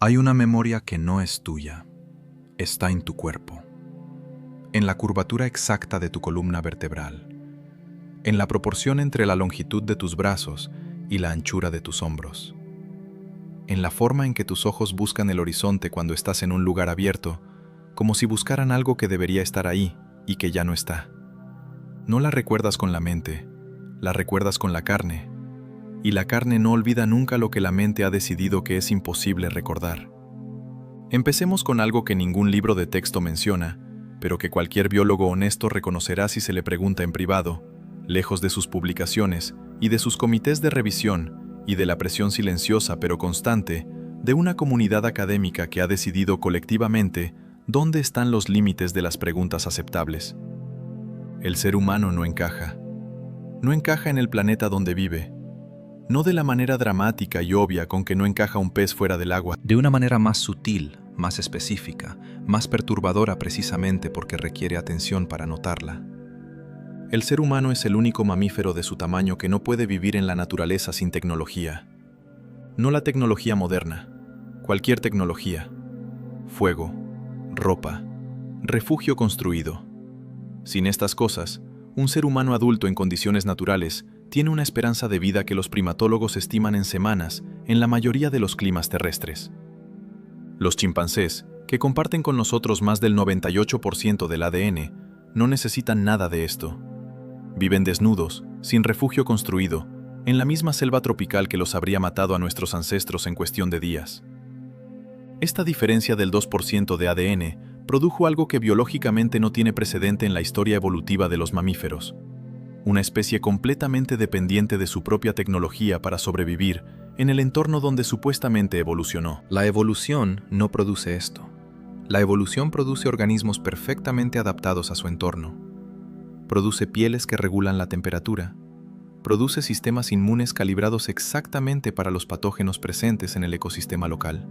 Hay una memoria que no es tuya, está en tu cuerpo, en la curvatura exacta de tu columna vertebral, en la proporción entre la longitud de tus brazos y la anchura de tus hombros, en la forma en que tus ojos buscan el horizonte cuando estás en un lugar abierto, como si buscaran algo que debería estar ahí y que ya no está. No la recuerdas con la mente, la recuerdas con la carne, y la carne no olvida nunca lo que la mente ha decidido que es imposible recordar. Empecemos con algo que ningún libro de texto menciona, pero que cualquier biólogo honesto reconocerá si se le pregunta en privado, lejos de sus publicaciones y de sus comités de revisión y de la presión silenciosa pero constante de una comunidad académica que ha decidido colectivamente dónde están los límites de las preguntas aceptables. El ser humano no encaja. No encaja en el planeta donde vive. No de la manera dramática y obvia con que no encaja un pez fuera del agua. De una manera más sutil, más específica, más perturbadora precisamente porque requiere atención para notarla. El ser humano es el único mamífero de su tamaño que no puede vivir en la naturaleza sin tecnología. No la tecnología moderna, cualquier tecnología. Fuego, ropa, refugio construido. Sin estas cosas, un ser humano adulto en condiciones naturales tiene una esperanza de vida que los primatólogos estiman en semanas en la mayoría de los climas terrestres. Los chimpancés, que comparten con nosotros más del 98% del ADN, no necesitan nada de esto. Viven desnudos, sin refugio construido, en la misma selva tropical que los habría matado a nuestros ancestros en cuestión de días. Esta diferencia del 2% de ADN produjo algo que biológicamente no tiene precedente en la historia evolutiva de los mamíferos. Una especie completamente dependiente de su propia tecnología para sobrevivir en el entorno donde supuestamente evolucionó. La evolución no produce esto. La evolución produce organismos perfectamente adaptados a su entorno. Produce pieles que regulan la temperatura. Produce sistemas inmunes calibrados exactamente para los patógenos presentes en el ecosistema local.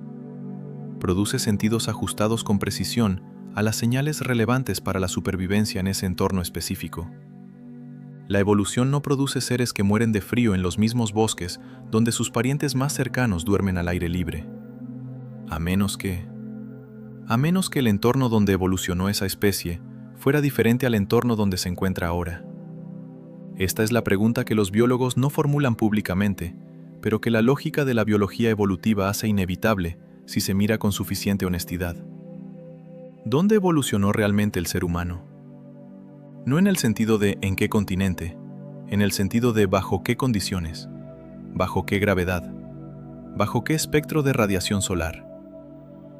Produce sentidos ajustados con precisión a las señales relevantes para la supervivencia en ese entorno específico. La evolución no produce seres que mueren de frío en los mismos bosques donde sus parientes más cercanos duermen al aire libre. A menos que el entorno donde evolucionó esa especie fuera diferente al entorno donde se encuentra ahora. Esta es la pregunta que los biólogos no formulan públicamente, pero que la lógica de la biología evolutiva hace inevitable si se mira con suficiente honestidad. ¿Dónde evolucionó realmente el ser humano? No en el sentido de en qué continente, en el sentido de bajo qué condiciones, bajo qué gravedad, bajo qué espectro de radiación solar,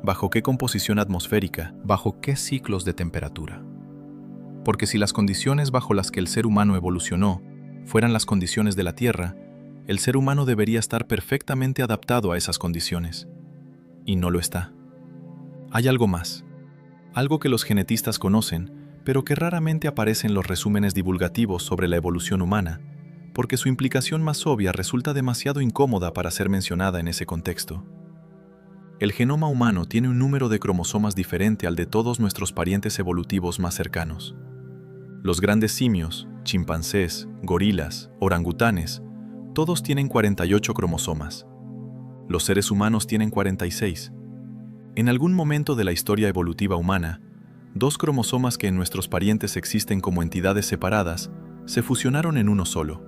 bajo qué composición atmosférica, bajo qué ciclos de temperatura. Porque si las condiciones bajo las que el ser humano evolucionó fueran las condiciones de la Tierra, el ser humano debería estar perfectamente adaptado a esas condiciones. Y no lo está. Hay algo más, algo que los genetistas conocen, pero que raramente aparece en los resúmenes divulgativos sobre la evolución humana, porque su implicación más obvia resulta demasiado incómoda para ser mencionada en ese contexto. El genoma humano tiene un número de cromosomas diferente al de todos nuestros parientes evolutivos más cercanos. Los grandes simios, chimpancés, gorilas, orangutanes, todos tienen 48 cromosomas. Los seres humanos tienen 46. En algún momento de la historia evolutiva humana, dos cromosomas que en nuestros parientes existen como entidades separadas se fusionaron en uno solo.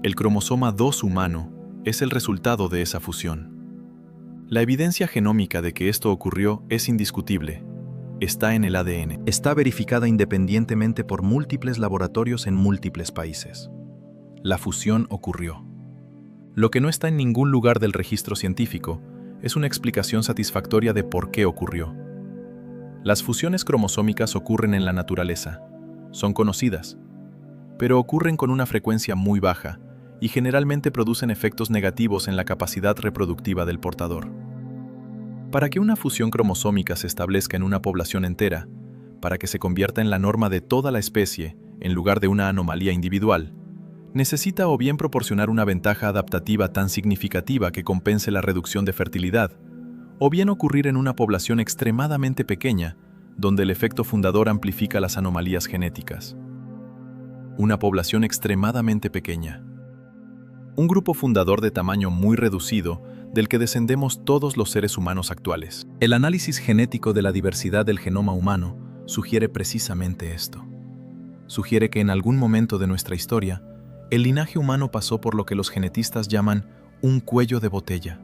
El cromosoma 2 humano es el resultado de esa fusión. La evidencia genómica de que esto ocurrió es indiscutible. Está en el ADN. Está verificada independientemente por múltiples laboratorios en múltiples países. La fusión ocurrió. Lo que no está en ningún lugar del registro científico es una explicación satisfactoria de por qué ocurrió. Las fusiones cromosómicas ocurren en la naturaleza, son conocidas, pero ocurren con una frecuencia muy baja y generalmente producen efectos negativos en la capacidad reproductiva del portador. Para que una fusión cromosómica se establezca en una población entera, para que se convierta en la norma de toda la especie en lugar de una anomalía individual, necesita o bien proporcionar una ventaja adaptativa tan significativa que compense la reducción de fertilidad, o bien ocurrir en una población extremadamente pequeña, donde el efecto fundador amplifica las anomalías genéticas. Una población extremadamente pequeña. Un grupo fundador de tamaño muy reducido del que descendemos todos los seres humanos actuales. El análisis genético de la diversidad del genoma humano sugiere precisamente esto. Sugiere que en algún momento de nuestra historia, el linaje humano pasó por lo que los genetistas llaman un cuello de botella,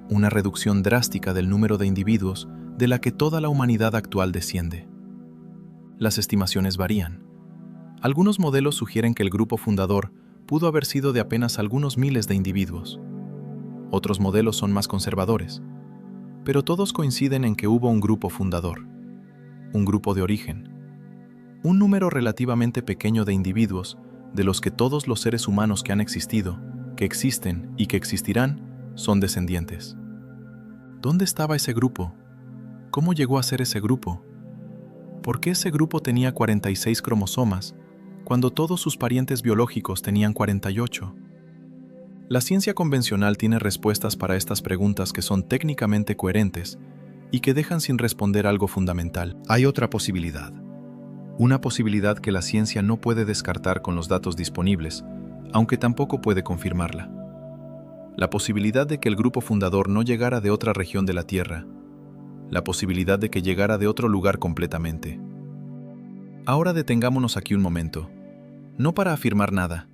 una reducción drástica del número de individuos de la que toda la humanidad actual desciende. Las estimaciones varían. Algunos modelos sugieren que el grupo fundador pudo haber sido de apenas algunos miles de individuos. Otros modelos son más conservadores, pero todos coinciden en que hubo un grupo fundador, un grupo de origen, un número relativamente pequeño de individuos de los que todos los seres humanos que han existido, que existen y que existirán son descendientes. ¿Dónde estaba ese grupo? ¿Cómo llegó a ser ese grupo? ¿Por qué ese grupo tenía 46 cromosomas cuando todos sus parientes biológicos tenían 48? La ciencia convencional tiene respuestas para estas preguntas que son técnicamente coherentes y que dejan sin responder algo fundamental. Hay otra posibilidad. Una posibilidad que la ciencia no puede descartar con los datos disponibles, aunque tampoco puede confirmarla. La posibilidad de que el grupo fundador no llegara de otra región de la Tierra. La posibilidad de que llegara de otro lugar completamente. Ahora detengámonos aquí un momento. No para afirmar nada,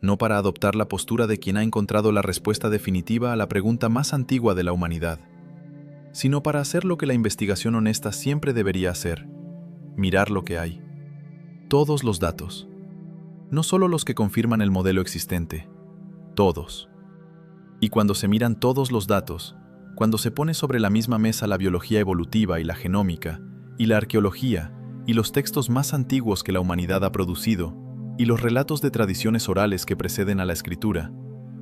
no para adoptar la postura de quien ha encontrado la respuesta definitiva a la pregunta más antigua de la humanidad, sino para hacer lo que la investigación honesta siempre debería hacer: mirar lo que hay. Todos los datos. No solo los que confirman el modelo existente, todos. Y cuando se miran todos los datos, cuando se pone sobre la misma mesa la biología evolutiva y la genómica, y la arqueología, y los textos más antiguos que la humanidad ha producido, y los relatos de tradiciones orales que preceden a la escritura,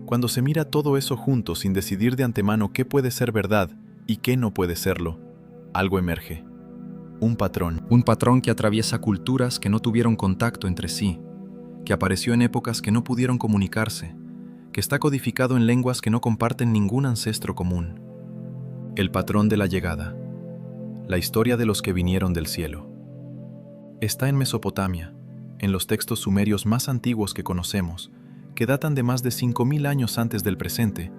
cuando se mira todo eso junto sin decidir de antemano qué puede ser verdad y qué no puede serlo, algo emerge. Un patrón que atraviesa culturas que no tuvieron contacto entre sí, que apareció en épocas que no pudieron comunicarse, que está codificado en lenguas que no comparten ningún ancestro común. El patrón de la llegada, la historia de los que vinieron del cielo. Está en Mesopotamia, en los textos sumerios más antiguos que conocemos, que datan de más de 5000 años antes del presente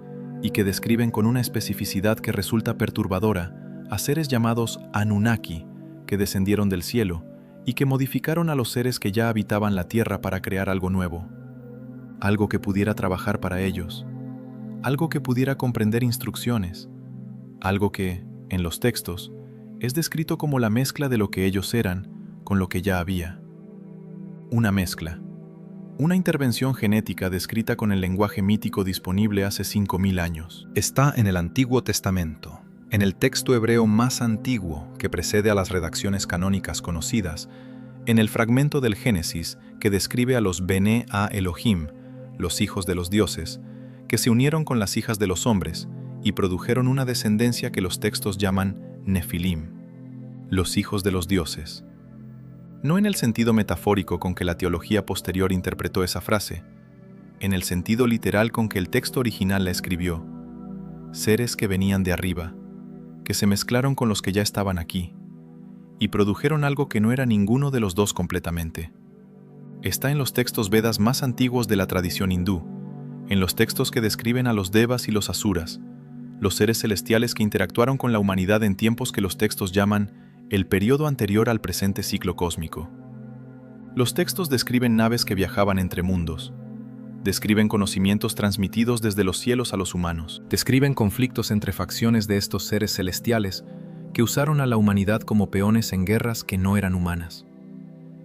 y que describen con una especificidad que resulta perturbadora a seres llamados Anunnaki, que descendieron del cielo y que modificaron a los seres que ya habitaban la tierra para crear algo nuevo, algo que pudiera trabajar para ellos, algo que pudiera comprender instrucciones, algo que, en los textos, es descrito como la mezcla de lo que ellos eran con lo que ya había. Una mezcla, una intervención genética descrita con el lenguaje mítico disponible hace 5000 años. Está en el Antiguo Testamento, en el texto hebreo más antiguo que precede a las redacciones canónicas conocidas, en el fragmento del Génesis que describe a los Bené a Elohim, los hijos de los dioses, que se unieron con las hijas de los hombres y produjeron una descendencia que los textos llaman Nefilim, los hijos de los dioses. No en el sentido metafórico con que la teología posterior interpretó esa frase, en el sentido literal con que el texto original la escribió: seres que venían de arriba, que se mezclaron con los que ya estaban aquí, y produjeron algo que no era ninguno de los dos completamente. Está en los textos Vedas más antiguos de la tradición hindú, en los textos que describen a los Devas y los Asuras, los seres celestiales que interactuaron con la humanidad en tiempos que los textos llaman el periodo anterior al presente ciclo cósmico. Los textos describen naves que viajaban entre mundos, describen conocimientos transmitidos desde los cielos a los humanos, describen conflictos entre facciones de estos seres celestiales que usaron a la humanidad como peones en guerras que no eran humanas.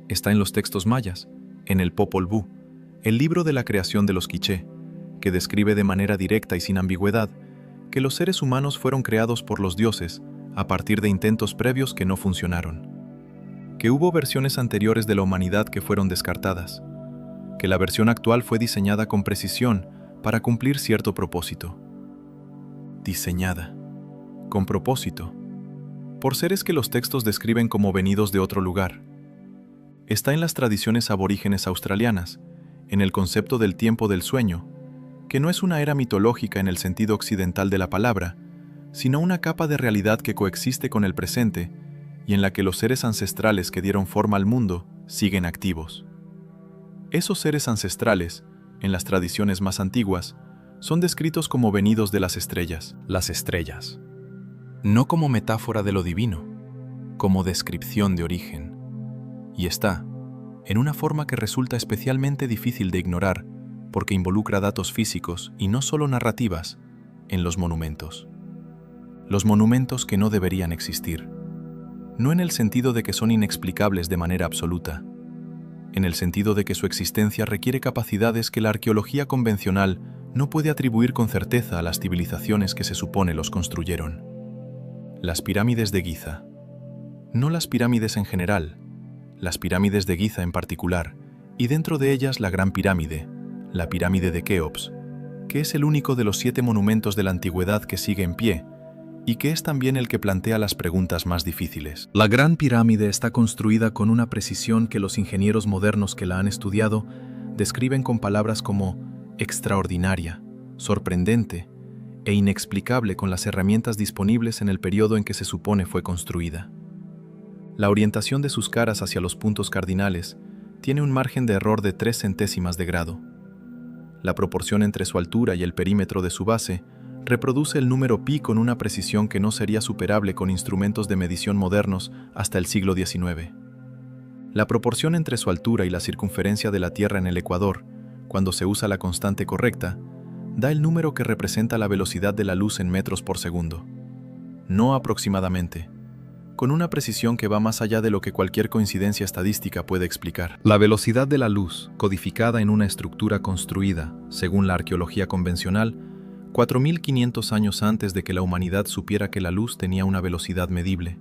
Está en los textos mayas, en el Popol Vuh, el libro de la creación de los quiché, que describe de manera directa y sin ambigüedad que los seres humanos fueron creados por los dioses a partir de intentos previos que no funcionaron, que hubo versiones anteriores de la humanidad que fueron descartadas, que la versión actual fue diseñada con precisión para cumplir cierto propósito. Diseñada, con propósito, por seres que los textos describen como venidos de otro lugar. Está en las tradiciones aborígenes australianas, en el concepto del tiempo del sueño, que no es una era mitológica en el sentido occidental de la palabra, sino una capa de realidad que coexiste con el presente y en la que los seres ancestrales que dieron forma al mundo siguen activos. Esos seres ancestrales, en las tradiciones más antiguas, son descritos como venidos de las estrellas, no como metáfora de lo divino, como descripción de origen. Y está, en una forma que resulta especialmente difícil de ignorar, porque involucra datos físicos y no solo narrativas, en los monumentos. Los monumentos que no deberían existir. No en el sentido de que son inexplicables de manera absoluta, en el sentido de que su existencia requiere capacidades que la arqueología convencional no puede atribuir con certeza a las civilizaciones que se supone los construyeron. Las pirámides de Giza. No las pirámides en general, las pirámides de Giza en particular, y dentro de ellas la Gran Pirámide, la pirámide de Keops, que es el único de los 7 monumentos de la antigüedad que sigue en pie, y que es también el que plantea las preguntas más difíciles. La Gran Pirámide está construida con una precisión que los ingenieros modernos que la han estudiado describen con palabras como extraordinaria, sorprendente e inexplicable con las herramientas disponibles en el periodo en que se supone fue construida. La orientación de sus caras hacia los puntos cardinales tiene un margen de error de 3 centésimas de grado. La proporción entre su altura y el perímetro de su base reproduce el número pi con una precisión que no sería superable con instrumentos de medición modernos hasta el siglo XIX. La proporción entre su altura y la circunferencia de la Tierra en el ecuador, cuando se usa la constante correcta, da el número que representa la velocidad de la luz en metros por segundo. No aproximadamente, con una precisión que va más allá de lo que cualquier coincidencia estadística puede explicar. La velocidad de la luz, codificada en una estructura construida, según la arqueología convencional, 4.500 años antes de que la humanidad supiera que la luz tenía una velocidad medible.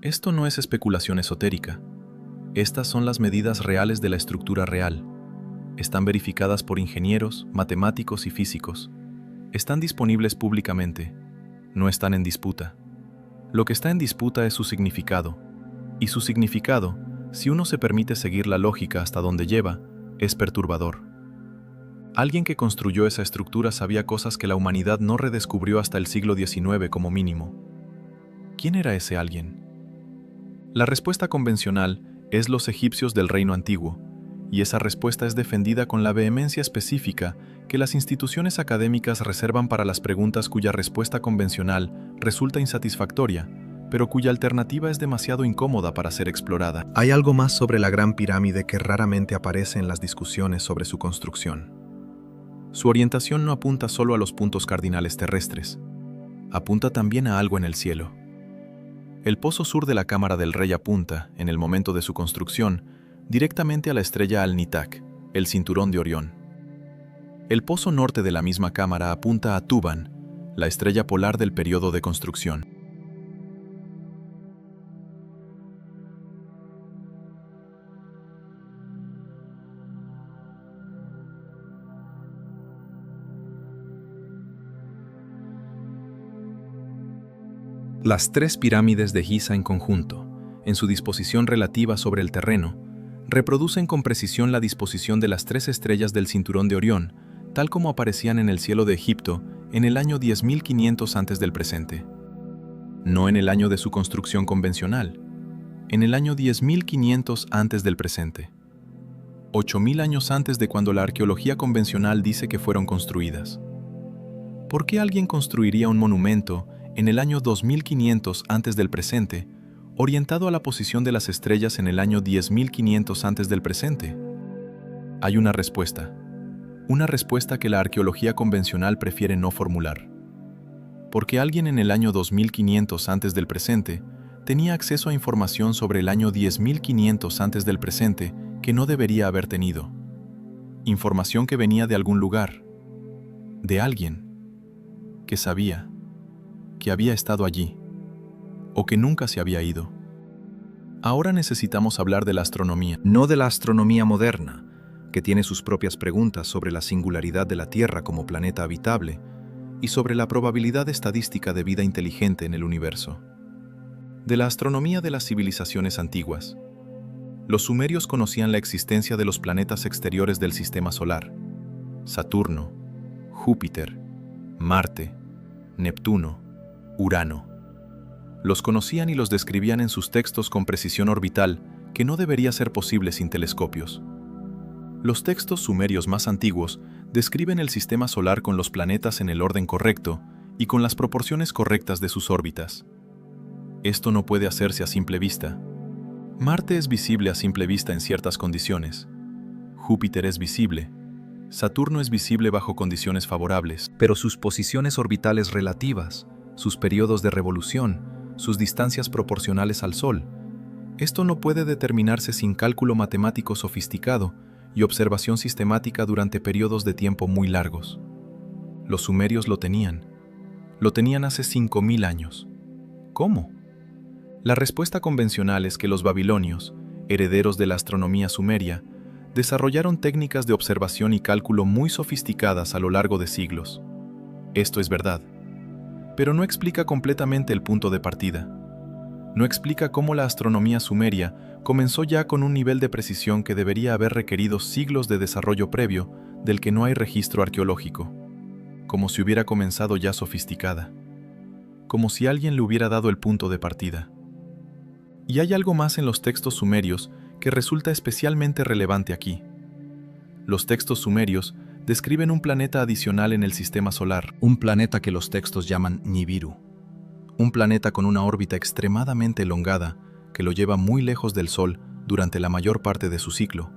Esto no es especulación esotérica. Estas son las medidas reales de la estructura real. Están verificadas por ingenieros, matemáticos y físicos. Están disponibles públicamente. No están en disputa. Lo que está en disputa es su significado. Y su significado, si uno se permite seguir la lógica hasta donde lleva, es perturbador. Alguien que construyó esa estructura sabía cosas que la humanidad no redescubrió hasta el siglo XIX como mínimo. ¿Quién era ese alguien? La respuesta convencional es los egipcios del Reino Antiguo, y esa respuesta es defendida con la vehemencia específica que las instituciones académicas reservan para las preguntas cuya respuesta convencional resulta insatisfactoria, pero cuya alternativa es demasiado incómoda para ser explorada. Hay algo más sobre la Gran Pirámide que raramente aparece en las discusiones sobre su construcción. Su orientación no apunta solo a los puntos cardinales terrestres, apunta también a algo en el cielo. El pozo sur de la Cámara del Rey apunta, en el momento de su construcción, directamente a la estrella Al-Nitak, el cinturón de Orión. El pozo norte de la misma cámara apunta a Tuban, la estrella polar del periodo de construcción. Las 3 pirámides de Giza en conjunto, en su disposición relativa sobre el terreno, reproducen con precisión la disposición de las 3 estrellas del cinturón de Orión, tal como aparecían en el cielo de Egipto en el año 10.500 antes del presente. No en el año de su construcción convencional, en el año 10.500 antes del presente. 8.000 años antes de cuando la arqueología convencional dice que fueron construidas. ¿Por qué alguien construiría un monumento en el año 2500 antes del presente, orientado a la posición de las estrellas en el año 10.500 antes del presente? Hay una respuesta que la arqueología convencional prefiere no formular. Porque alguien en el año 2500 antes del presente tenía acceso a información sobre el año 10.500 antes del presente que no debería haber tenido. Información que venía de algún lugar, de alguien que sabía, que había estado allí, o que nunca se había ido. Ahora necesitamos hablar de la astronomía. No de la astronomía moderna, que tiene sus propias preguntas sobre la singularidad de la Tierra como planeta habitable y sobre la probabilidad estadística de vida inteligente en el universo. De la astronomía de las civilizaciones antiguas. Los sumerios conocían la existencia de los planetas exteriores del sistema solar: Saturno, Júpiter, Marte, Neptuno, Urano. Los conocían y los describían en sus textos con precisión orbital que no debería ser posible sin telescopios. Los textos sumerios más antiguos describen el sistema solar con los planetas en el orden correcto y con las proporciones correctas de sus órbitas. Esto no puede hacerse a simple vista. Marte es visible a simple vista en ciertas condiciones. Júpiter es visible. Saturno es visible bajo condiciones favorables, pero sus posiciones orbitales relativas, sus periodos de revolución, sus distancias proporcionales al Sol, esto no puede determinarse sin cálculo matemático sofisticado y observación sistemática durante periodos de tiempo muy largos. Los sumerios lo tenían. Lo tenían hace 5000 años. ¿Cómo? La respuesta convencional es que los babilonios, herederos de la astronomía sumeria, desarrollaron técnicas de observación y cálculo muy sofisticadas a lo largo de siglos. Esto es verdad, pero no explica completamente el punto de partida. No explica cómo la astronomía sumeria comenzó ya con un nivel de precisión que debería haber requerido siglos de desarrollo previo del que no hay registro arqueológico, como si hubiera comenzado ya sofisticada, como si alguien le hubiera dado el punto de partida. Y hay algo más en los textos sumerios que resulta especialmente relevante aquí. Los textos sumerios describen un planeta adicional en el sistema solar, un planeta que los textos llaman Nibiru, un planeta con una órbita extremadamente elongada que lo lleva muy lejos del Sol durante la mayor parte de su ciclo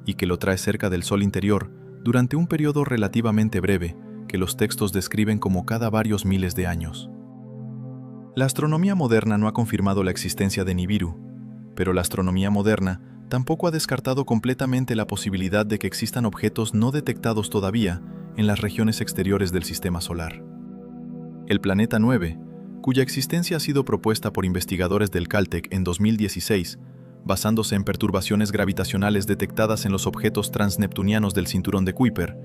y que lo trae cerca del Sol interior durante un periodo relativamente breve que los textos describen como cada varios miles de años. La astronomía moderna no ha confirmado la existencia de Nibiru, pero la astronomía moderna tampoco ha descartado completamente la posibilidad de que existan objetos no detectados todavía en las regiones exteriores del sistema solar. El planeta 9, cuya existencia ha sido propuesta por investigadores del Caltech en 2016, basándose en perturbaciones gravitacionales detectadas en los objetos transneptunianos del cinturón de Kuiper,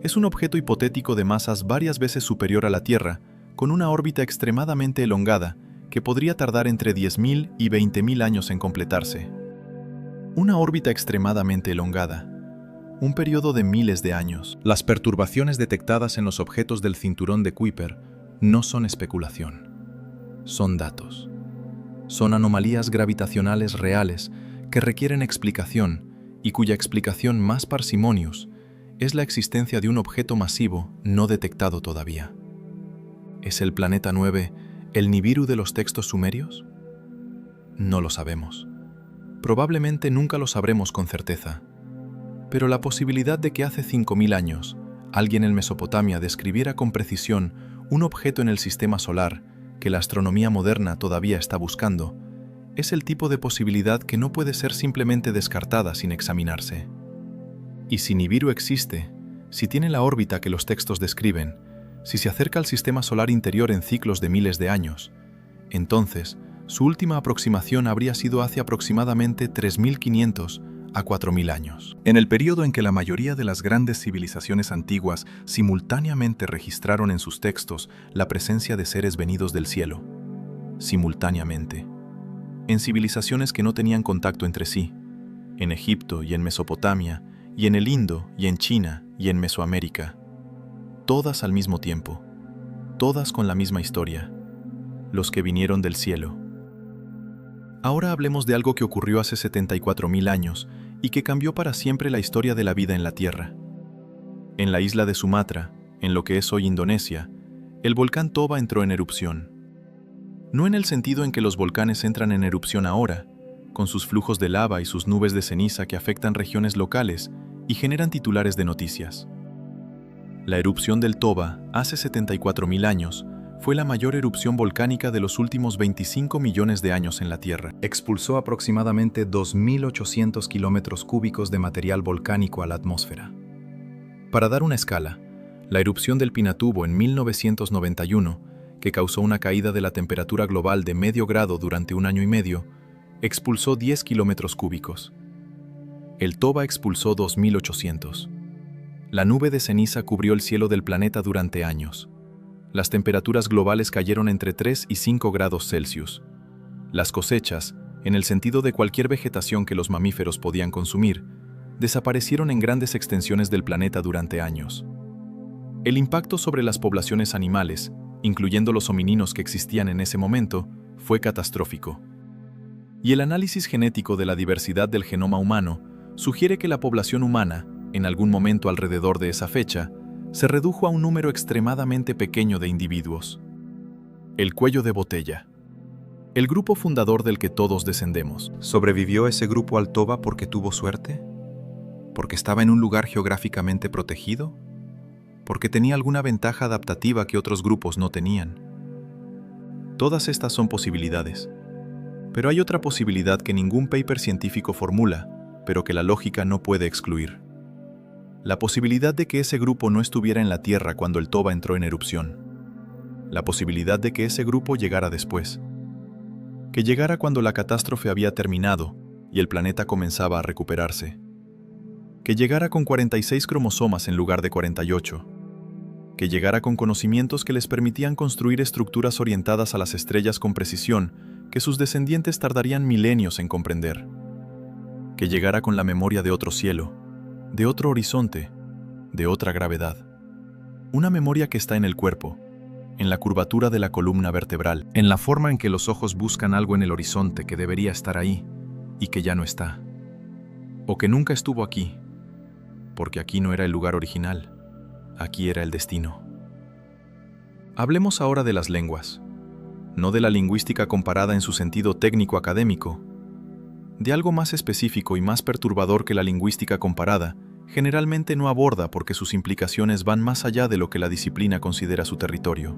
es un objeto hipotético de masas varias veces superior a la Tierra, con una órbita extremadamente elongada que podría tardar entre 10.000 y 20.000 años en completarse. Una órbita extremadamente elongada. Un periodo de miles de años. Las perturbaciones detectadas en los objetos del cinturón de Kuiper no son especulación. Son datos. Son anomalías gravitacionales reales que requieren explicación y cuya explicación más parsimonios es la existencia de un objeto masivo no detectado todavía. ¿Es el planeta 9 el Nibiru de los textos sumerios? No lo sabemos. Probablemente nunca lo sabremos con certeza. Pero la posibilidad de que hace 5000 años alguien en Mesopotamia describiera con precisión un objeto en el sistema solar que la astronomía moderna todavía está buscando, es el tipo de posibilidad que no puede ser simplemente descartada sin examinarse. Y si Nibiru existe, si tiene la órbita que los textos describen, si se acerca al sistema solar interior en ciclos de miles de años, entonces su última aproximación habría sido hace aproximadamente 3.500 a 4.000 años. En el periodo en que la mayoría de las grandes civilizaciones antiguas simultáneamente registraron en sus textos la presencia de seres venidos del cielo. Simultáneamente. En civilizaciones que no tenían contacto entre sí, en Egipto y en Mesopotamia, y en el Indo y en China y en Mesoamérica. Todas al mismo tiempo, todas con la misma historia, los que vinieron del cielo. Ahora hablemos de algo que ocurrió hace 74.000 años y que cambió para siempre la historia de la vida en la Tierra. En la isla de Sumatra, en lo que es hoy Indonesia, el volcán Toba entró en erupción. No en el sentido en que los volcanes entran en erupción ahora, con sus flujos de lava y sus nubes de ceniza que afectan regiones locales y generan titulares de noticias. La erupción del Toba, hace 74.000 años, fue la mayor erupción volcánica de los últimos 25 millones de años en la Tierra. Expulsó aproximadamente 2.800 kilómetros cúbicos de material volcánico a la atmósfera. Para dar una escala, la erupción del Pinatubo en 1991, que causó una caída de la temperatura global de medio grado durante 1 año y medio, expulsó 10 kilómetros cúbicos. El Toba expulsó 2.800. La nube de ceniza cubrió el cielo del planeta durante años. Las temperaturas globales cayeron entre 3 y 5 grados Celsius. Las cosechas, en el sentido de cualquier vegetación que los mamíferos podían consumir, desaparecieron en grandes extensiones del planeta durante años. El impacto sobre las poblaciones animales, incluyendo los homininos que existían en ese momento, fue catastrófico. Y el análisis genético de la diversidad del genoma humano sugiere que la población humana, en algún momento alrededor de esa fecha, se redujo a un número extremadamente pequeño de individuos. El cuello de botella. El grupo fundador del que todos descendemos. ¿Sobrevivió ese grupo al Toba porque tuvo suerte? ¿Porque estaba en un lugar geográficamente protegido? ¿Porque tenía alguna ventaja adaptativa que otros grupos no tenían? Todas estas son posibilidades. Pero hay otra posibilidad que ningún paper científico formula, pero que la lógica no puede excluir. La posibilidad de que ese grupo no estuviera en la Tierra cuando el Toba entró en erupción. La posibilidad de que ese grupo llegara después. Que llegara cuando la catástrofe había terminado y el planeta comenzaba a recuperarse. Que llegara con 46 cromosomas en lugar de 48. Que llegara con conocimientos que les permitían construir estructuras orientadas a las estrellas con precisión que sus descendientes tardarían milenios en comprender. Que llegara con la memoria de otro cielo, de otro horizonte, de otra gravedad. Una memoria que está en el cuerpo, en la curvatura de la columna vertebral, en la forma en que los ojos buscan algo en el horizonte que debería estar ahí y que ya no está. O que nunca estuvo aquí, porque aquí no era el lugar original, aquí era el destino. Hablemos ahora de las lenguas, no de la lingüística comparada en su sentido técnico-académico, de algo más específico y más perturbador que la lingüística comparada, generalmente no aborda porque sus implicaciones van más allá de lo que la disciplina considera su territorio.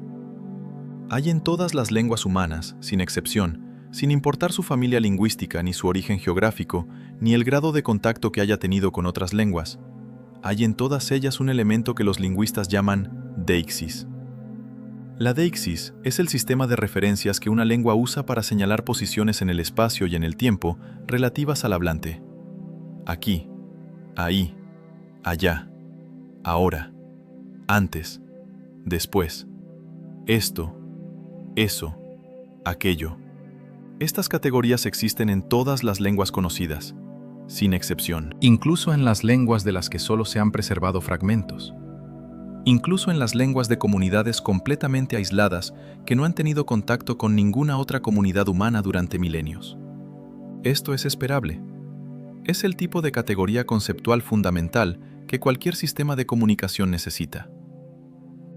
Hay en todas las lenguas humanas, sin excepción, sin importar su familia lingüística ni su origen geográfico, ni el grado de contacto que haya tenido con otras lenguas, hay en todas ellas un elemento que los lingüistas llaman deixis. La deixis es el sistema de referencias que una lengua usa para señalar posiciones en el espacio y en el tiempo relativas al hablante. Aquí, ahí, allá, ahora, antes, después, esto, eso, aquello. Estas categorías existen en todas las lenguas conocidas, sin excepción. Incluso en las lenguas de las que solo se han preservado fragmentos. Incluso en las lenguas de comunidades completamente aisladas que no han tenido contacto con ninguna otra comunidad humana durante milenios. Esto es esperable. Es el tipo de categoría conceptual fundamental que cualquier sistema de comunicación necesita.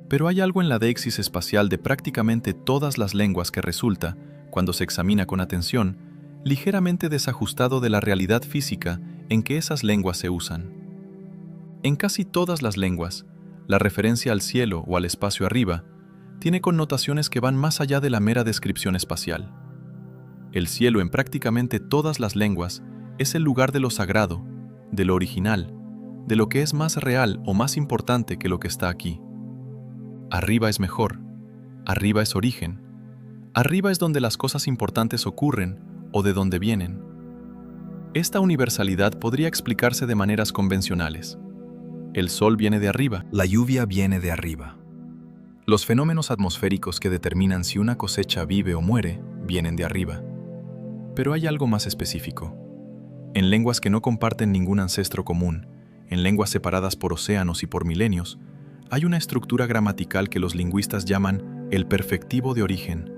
Pero hay algo en la deixis espacial de prácticamente todas las lenguas que resulta, cuando se examina con atención, ligeramente desajustado de la realidad física en que esas lenguas se usan. En casi todas las lenguas, la referencia al cielo o al espacio arriba tiene connotaciones que van más allá de la mera descripción espacial. El cielo en prácticamente todas las lenguas es el lugar de lo sagrado, de lo original, de lo que es más real o más importante que lo que está aquí. Arriba es mejor, arriba es origen, arriba es donde las cosas importantes ocurren o de donde vienen. Esta universalidad podría explicarse de maneras convencionales. El sol viene de arriba. La lluvia viene de arriba. Los fenómenos atmosféricos que determinan si una cosecha vive o muere vienen de arriba. Pero hay algo más específico. En lenguas que no comparten ningún ancestro común, en lenguas separadas por océanos y por milenios, hay una estructura gramatical que los lingüistas llaman el perfectivo de origen,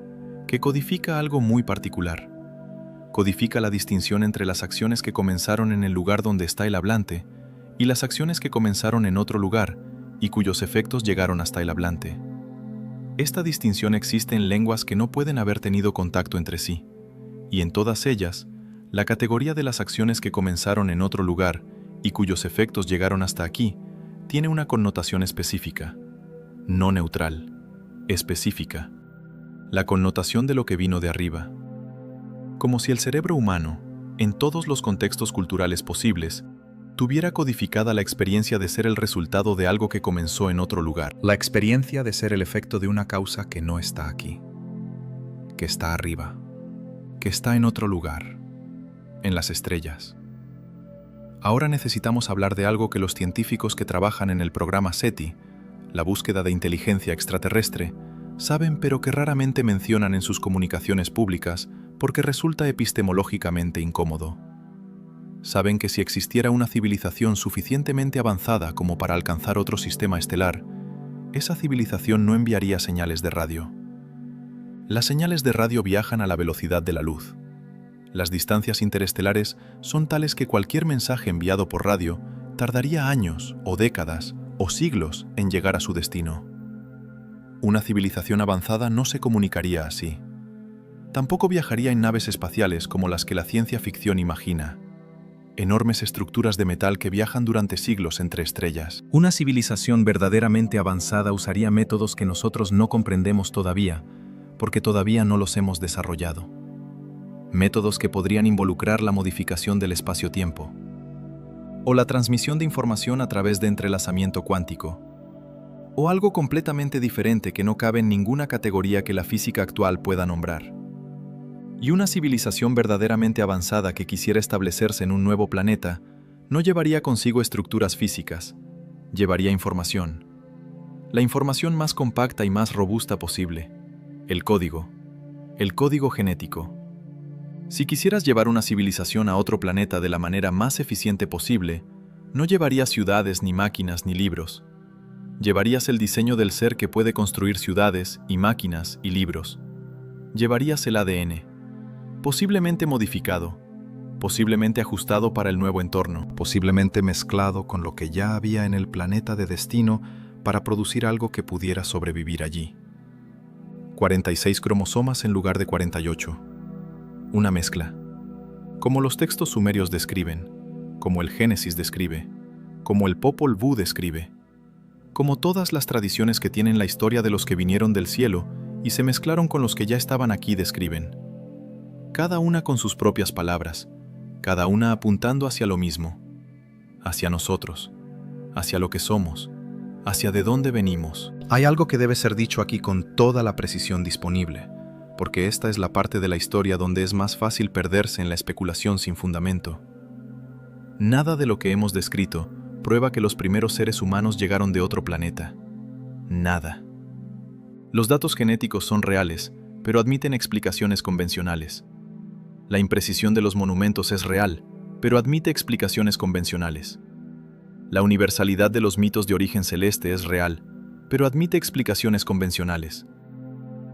que codifica algo muy particular. Codifica la distinción entre las acciones que comenzaron en el lugar donde está el hablante y las acciones que comenzaron en otro lugar y cuyos efectos llegaron hasta el hablante. Esta distinción existe en lenguas que no pueden haber tenido contacto entre sí, y en todas ellas, la categoría de las acciones que comenzaron en otro lugar y cuyos efectos llegaron hasta aquí tiene una connotación específica, no neutral, específica, la connotación de lo que vino de arriba. Como si el cerebro humano, en todos los contextos culturales posibles, tuviera codificada la experiencia de ser el resultado de algo que comenzó en otro lugar. La experiencia de ser el efecto de una causa que no está aquí, que está arriba, que está en otro lugar, en las estrellas. Ahora necesitamos hablar de algo que los científicos que trabajan en el programa SETI, la búsqueda de inteligencia extraterrestre, saben pero que raramente mencionan en sus comunicaciones públicas porque resulta epistemológicamente incómodo. Saben que si existiera una civilización suficientemente avanzada como para alcanzar otro sistema estelar, esa civilización no enviaría señales de radio. Las señales de radio viajan a la velocidad de la luz. Las distancias interestelares son tales que cualquier mensaje enviado por radio tardaría años o décadas o siglos en llegar a su destino. Una civilización avanzada no se comunicaría así. Tampoco viajaría en naves espaciales como las que la ciencia ficción imagina. Enormes estructuras de metal que viajan durante siglos entre estrellas. Una civilización verdaderamente avanzada usaría métodos que nosotros no comprendemos todavía, porque todavía no los hemos desarrollado. Métodos que podrían involucrar la modificación del espacio-tiempo, o la transmisión de información a través de entrelazamiento cuántico, o algo completamente diferente que no cabe en ninguna categoría que la física actual pueda nombrar. Y una civilización verdaderamente avanzada que quisiera establecerse en un nuevo planeta no llevaría consigo estructuras físicas, llevaría información. La información más compacta y más robusta posible, el código genético. Si quisieras llevar una civilización a otro planeta de la manera más eficiente posible, no llevarías ciudades, ni máquinas, ni libros. Llevarías el diseño del ser que puede construir ciudades, y máquinas, y libros. Llevarías el ADN. Posiblemente modificado, posiblemente ajustado para el nuevo entorno, posiblemente mezclado con lo que ya había en el planeta de destino para producir algo que pudiera sobrevivir allí. 46 cromosomas en lugar de 48. Una mezcla. Como los textos sumerios describen, como el Génesis describe, como el Popol Vuh describe, como todas las tradiciones que tienen la historia de los que vinieron del cielo y se mezclaron con los que ya estaban aquí describen. Cada una con sus propias palabras, cada una apuntando hacia lo mismo, hacia nosotros, hacia lo que somos, hacia de dónde venimos. Hay algo que debe ser dicho aquí con toda la precisión disponible, porque esta es la parte de la historia donde es más fácil perderse en la especulación sin fundamento. Nada de lo que hemos descrito prueba que los primeros seres humanos llegaron de otro planeta. Nada. Los datos genéticos son reales, pero admiten explicaciones convencionales. La imprecisión de los monumentos es real, pero admite explicaciones convencionales. La universalidad de los mitos de origen celeste es real, pero admite explicaciones convencionales.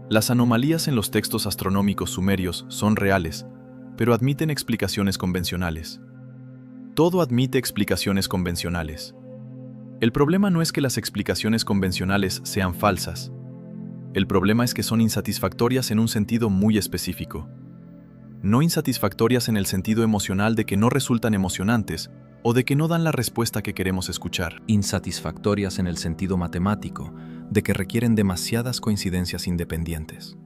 Las anomalías en los textos astronómicos sumerios son reales, pero admiten explicaciones convencionales. Todo admite explicaciones convencionales. El problema no es que las explicaciones convencionales sean falsas. El problema es que son insatisfactorias en un sentido muy específico. No insatisfactorias en el sentido emocional de que no resultan emocionantes o de que no dan la respuesta que queremos escuchar. Insatisfactorias en el sentido matemático, de que requieren demasiadas coincidencias independientes.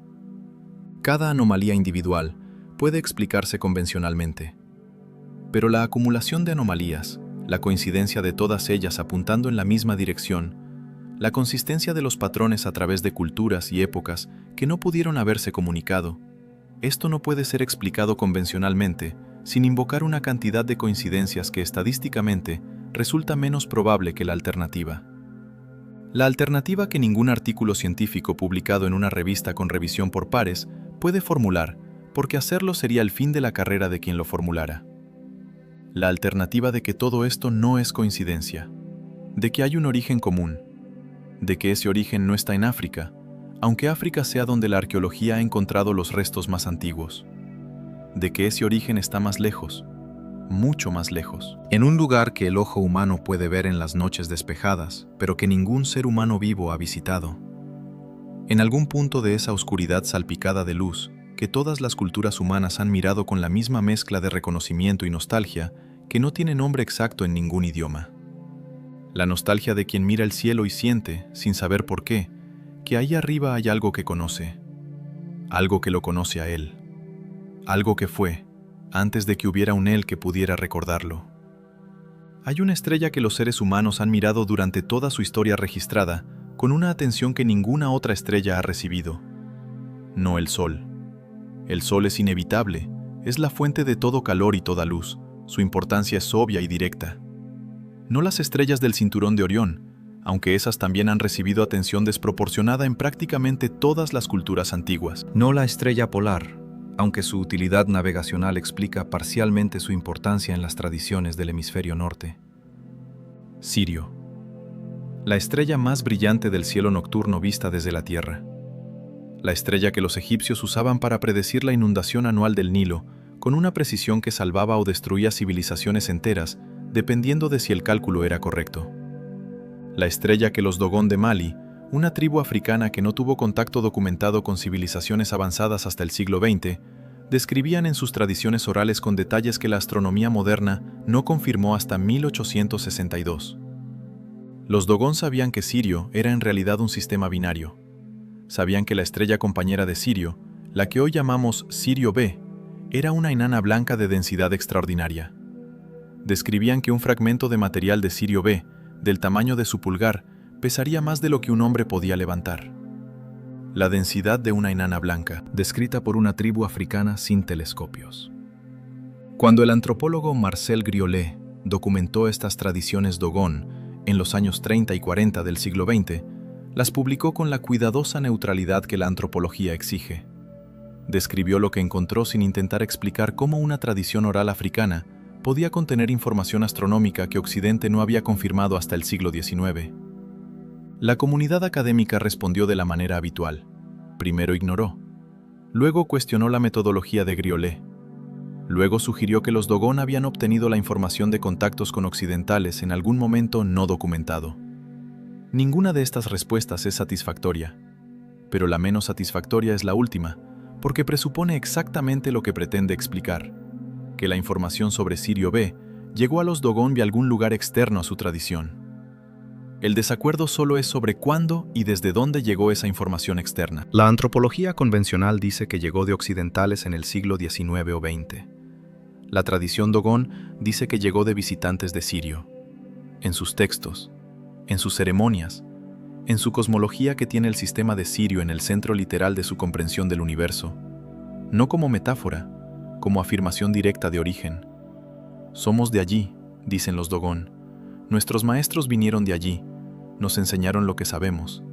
Cada anomalía individual puede explicarse convencionalmente, pero la acumulación de anomalías, la coincidencia de todas ellas apuntando en la misma dirección, la consistencia de los patrones a través de culturas y épocas que no pudieron haberse comunicado, esto no puede ser explicado convencionalmente sin invocar una cantidad de coincidencias que estadísticamente resulta menos probable que la alternativa. La alternativa que ningún artículo científico publicado en una revista con revisión por pares puede formular, porque hacerlo sería el fin de la carrera de quien lo formulara. La alternativa de que todo esto no es coincidencia, de que hay un origen común, de que ese origen no está en África, aunque África sea donde la arqueología ha encontrado los restos más antiguos, de que ese origen está más lejos, mucho más lejos. En un lugar que el ojo humano puede ver en las noches despejadas, pero que ningún ser humano vivo ha visitado. En algún punto de esa oscuridad salpicada de luz, que todas las culturas humanas han mirado con la misma mezcla de reconocimiento y nostalgia, que no tiene nombre exacto en ningún idioma. La nostalgia de quien mira el cielo y siente, sin saber por qué, que ahí arriba hay algo que conoce, algo que lo conoce a él, algo que fue, antes de que hubiera un él que pudiera recordarlo. Hay una estrella que los seres humanos han mirado durante toda su historia registrada, con una atención que ninguna otra estrella ha recibido. No el Sol. El Sol es inevitable, es la fuente de todo calor y toda luz, su importancia es obvia y directa. No las estrellas del cinturón de Orión, aunque esas también han recibido atención desproporcionada en prácticamente todas las culturas antiguas. No la estrella polar, aunque su utilidad navegacional explica parcialmente su importancia en las tradiciones del hemisferio norte. Sirio. La estrella más brillante del cielo nocturno vista desde la Tierra. La estrella que los egipcios usaban para predecir la inundación anual del Nilo, con una precisión que salvaba o destruía civilizaciones enteras, dependiendo de si el cálculo era correcto. La estrella que los Dogon de Mali, una tribu africana que no tuvo contacto documentado con civilizaciones avanzadas hasta el siglo XX, describían en sus tradiciones orales con detalles que la astronomía moderna no confirmó hasta 1862. Los Dogon sabían que Sirio era en realidad un sistema binario. Sabían que la estrella compañera de Sirio, la que hoy llamamos Sirio B, era una enana blanca de densidad extraordinaria. Describían que un fragmento de material de Sirio B, del tamaño de su pulgar, pesaría más de lo que un hombre podía levantar. La densidad de una enana blanca, descrita por una tribu africana sin telescopios. Cuando el antropólogo Marcel Griollet documentó estas tradiciones Dogon en los años 30 y 40 del siglo XX, las publicó con la cuidadosa neutralidad que la antropología exige. Describió lo que encontró sin intentar explicar cómo una tradición oral africana podía contener información astronómica que Occidente no había confirmado hasta el siglo XIX. La comunidad académica respondió de la manera habitual. Primero ignoró. Luego cuestionó la metodología de Griollet. Luego sugirió que los Dogon habían obtenido la información de contactos con occidentales en algún momento no documentado. Ninguna de estas respuestas es satisfactoria, pero la menos satisfactoria es la última, porque presupone exactamente lo que pretende explicar, que la información sobre Sirio B llegó a los Dogon de algún lugar externo a su tradición. El desacuerdo solo es sobre cuándo y desde dónde llegó esa información externa. La antropología convencional dice que llegó de occidentales en el siglo XIX o XX. La tradición Dogon dice que llegó de visitantes de Sirio. En sus textos, en sus ceremonias, en su cosmología que tiene el sistema de Sirio en el centro literal de su comprensión del universo, no como metáfora, como afirmación directa de origen. Somos de allí, dicen los Dogon. Nuestros maestros vinieron de allí, nos enseñaron lo que sabemos,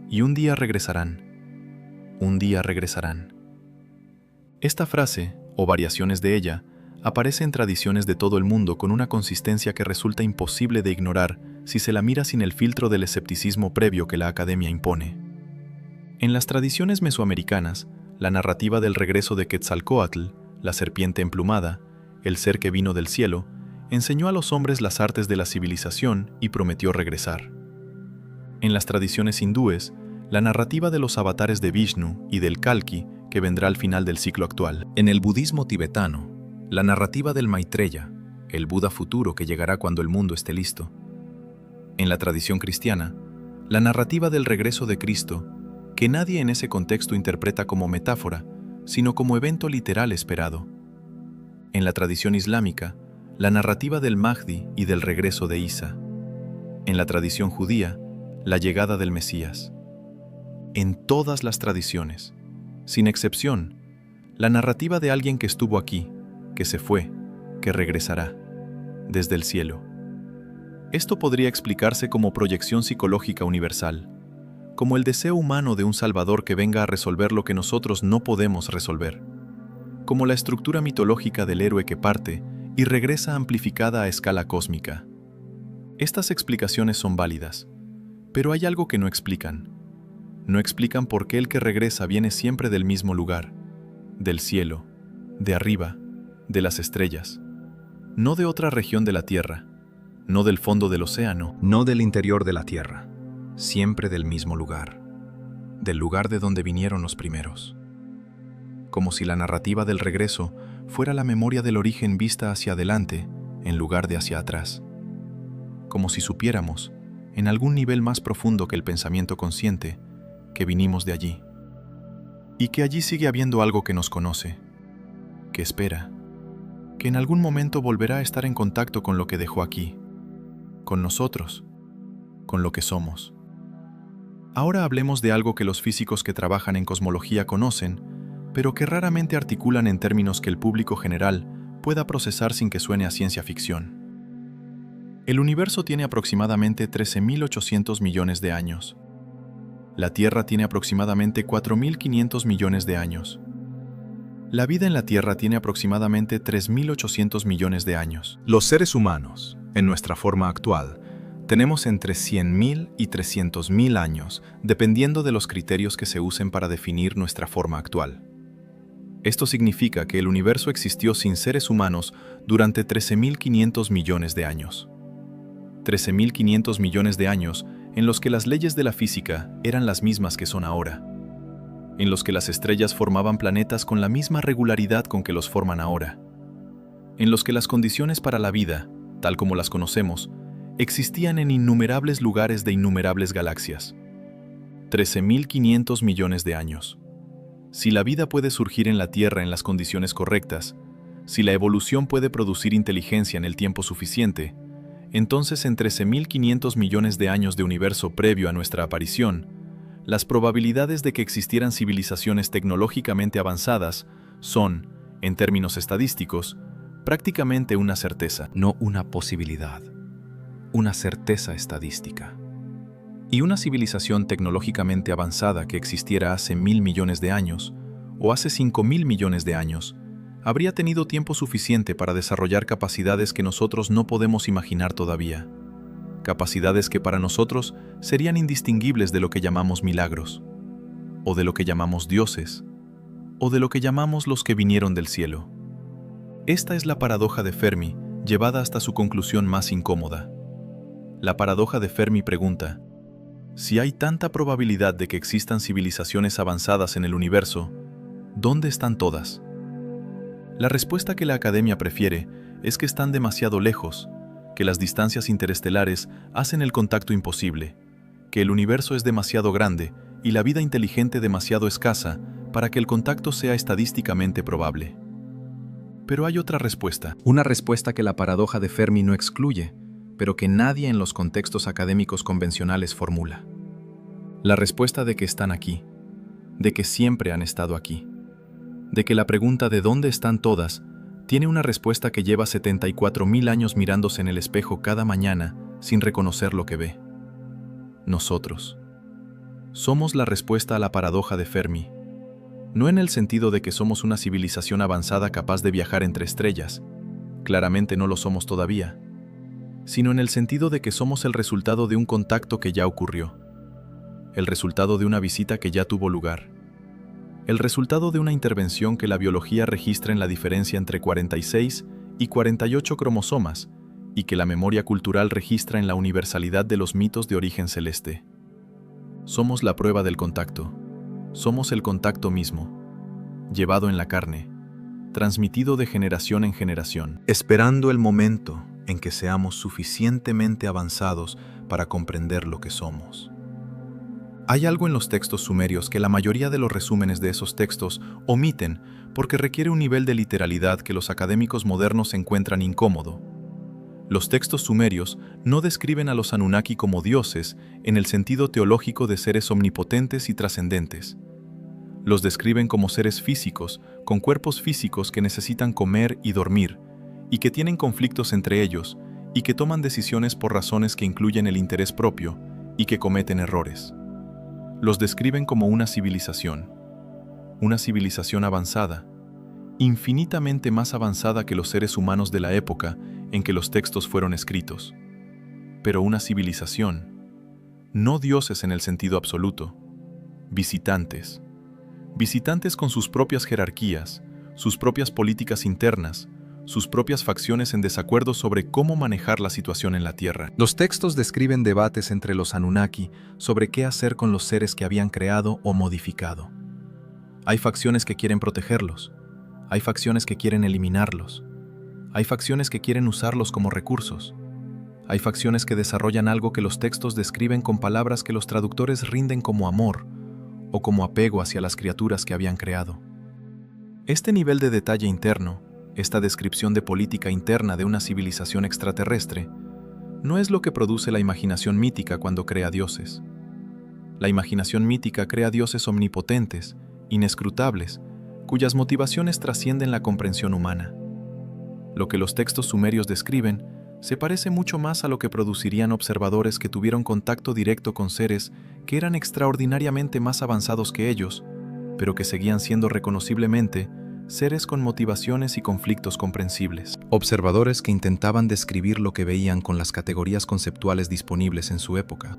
y un día regresarán. Un día regresarán. Esta frase, o variaciones de ella, aparece en tradiciones de todo el mundo con una consistencia que resulta imposible de ignorar si se la mira sin el filtro del escepticismo previo que la academia impone. En las tradiciones mesoamericanas, la narrativa del regreso de Quetzalcóatl, la serpiente emplumada, el ser que vino del cielo, enseñó a los hombres las artes de la civilización y prometió regresar. En las tradiciones hindúes, la narrativa de los avatares de Vishnu y del Kalki, que vendrá al final del ciclo actual. En el budismo tibetano, la narrativa del Maitreya, el Buda futuro que llegará cuando el mundo esté listo. En la tradición cristiana, la narrativa del regreso de Cristo, que nadie en ese contexto interpreta como metáfora, sino como evento literal esperado. En la tradición islámica, la narrativa del Mahdi y del regreso de Isa. En la tradición judía, la llegada del Mesías. En todas las tradiciones, sin excepción, la narrativa de alguien que estuvo aquí, que se fue, que regresará, desde el cielo. Esto podría explicarse como proyección psicológica universal, como el deseo humano de un Salvador que venga a resolver lo que nosotros no podemos resolver, como la estructura mitológica del héroe que parte y regresa amplificada a escala cósmica. Estas explicaciones son válidas, pero hay algo que no explican. No explican por qué el que regresa viene siempre del mismo lugar, del cielo, de arriba, de las estrellas, no de otra región de la Tierra, no del fondo del océano, no del interior de la Tierra, siempre del mismo lugar, del lugar de donde vinieron los primeros. Como si la narrativa del regreso fuera la memoria del origen vista hacia adelante en lugar de hacia atrás. Como si supiéramos, en algún nivel más profundo que el pensamiento consciente, que vinimos de allí. Y que allí sigue habiendo algo que nos conoce, que espera, que en algún momento volverá a estar en contacto con lo que dejó aquí, con nosotros, con lo que somos. Ahora hablemos de algo que los físicos que trabajan en cosmología conocen, pero que raramente articulan en términos que el público general pueda procesar sin que suene a ciencia ficción. El universo tiene aproximadamente 13.800 millones de años. La Tierra tiene aproximadamente 4.500 millones de años. La vida en la Tierra tiene aproximadamente 3.800 millones de años. Los seres humanos, en nuestra forma actual, tenemos entre 100.000 y 300.000 años, dependiendo de los criterios que se usen para definir nuestra forma actual. Esto significa que el universo existió sin seres humanos durante 13.500 millones de años. 13.500 millones de años en los que las leyes de la física eran las mismas que son ahora, en los que las estrellas formaban planetas con la misma regularidad con que los forman ahora, en los que las condiciones para la vida, tal como las conocemos, existían en innumerables lugares de innumerables galaxias. 13.500 millones de años. Si la vida puede surgir en la Tierra en las condiciones correctas, si la evolución puede producir inteligencia en el tiempo suficiente, entonces en 13.500 millones de años de universo previo a nuestra aparición, las probabilidades de que existieran civilizaciones tecnológicamente avanzadas son, en términos estadísticos, prácticamente una certeza. No una posibilidad, una certeza estadística. Y una civilización tecnológicamente avanzada que existiera hace 1.000 millones de años, o hace 5.000 millones de años, habría tenido tiempo suficiente para desarrollar capacidades que nosotros no podemos imaginar todavía. Capacidades que para nosotros serían indistinguibles de lo que llamamos milagros, o de lo que llamamos dioses, o de lo que llamamos los que vinieron del cielo. Esta es la paradoja de Fermi, llevada hasta su conclusión más incómoda. La paradoja de Fermi pregunta: si hay tanta probabilidad de que existan civilizaciones avanzadas en el universo, ¿dónde están todas? La respuesta que la academia prefiere es que están demasiado lejos, que las distancias interestelares hacen el contacto imposible, que el universo es demasiado grande y la vida inteligente demasiado escasa para que el contacto sea estadísticamente probable. Pero hay otra respuesta. Una respuesta que la paradoja de Fermi no excluye, pero que nadie en los contextos académicos convencionales formula. La respuesta de que están aquí, de que siempre han estado aquí, de que la pregunta de dónde están todas tiene una respuesta que lleva 74.000 años mirándose en el espejo cada mañana sin reconocer lo que ve. Nosotros somos la respuesta a la paradoja de Fermi, no en el sentido de que somos una civilización avanzada capaz de viajar entre estrellas, claramente no lo somos todavía, sino en el sentido de que somos el resultado de un contacto que ya ocurrió, el resultado de una visita que ya tuvo lugar, el resultado de una intervención que la biología registra en la diferencia entre 46 y 48 cromosomas y que la memoria cultural registra en la universalidad de los mitos de origen celeste. Somos la prueba del contacto, somos el contacto mismo, llevado en la carne, transmitido de generación en generación, esperando el momento en que seamos suficientemente avanzados para comprender lo que somos. Hay algo en los textos sumerios que la mayoría de los resúmenes de esos textos omiten porque requiere un nivel de literalidad que los académicos modernos encuentran incómodo. Los textos sumerios no describen a los Anunnaki como dioses en el sentido teológico de seres omnipotentes y trascendentes. Los describen como seres físicos, con cuerpos físicos que necesitan comer y dormir, y que tienen conflictos entre ellos, y que toman decisiones por razones que incluyen el interés propio, y que cometen errores. Los describen como una civilización avanzada, infinitamente más avanzada que los seres humanos de la época en que los textos fueron escritos. Pero una civilización, no dioses en el sentido absoluto, visitantes con sus propias jerarquías, sus propias políticas internas, sus propias facciones en desacuerdo sobre cómo manejar la situación en la Tierra. Los textos describen debates entre los Anunnaki sobre qué hacer con los seres que habían creado o modificado. Hay facciones que quieren protegerlos, hay facciones que quieren eliminarlos, hay facciones que quieren usarlos como recursos, hay facciones que desarrollan algo que los textos describen con palabras que los traductores rinden como amor o como apego hacia las criaturas que habían creado. Este nivel de detalle interno, esta descripción de política interna de una civilización extraterrestre, no es lo que produce la imaginación mítica cuando crea dioses. La imaginación mítica crea dioses omnipotentes, inescrutables, cuyas motivaciones trascienden la comprensión humana. Lo que los textos sumerios describen se parece mucho más a lo que producirían observadores que tuvieron contacto directo con seres que eran extraordinariamente más avanzados que ellos, pero que seguían siendo reconociblemente seres con motivaciones y conflictos comprensibles. Observadores que intentaban describir lo que veían con las categorías conceptuales disponibles en su época.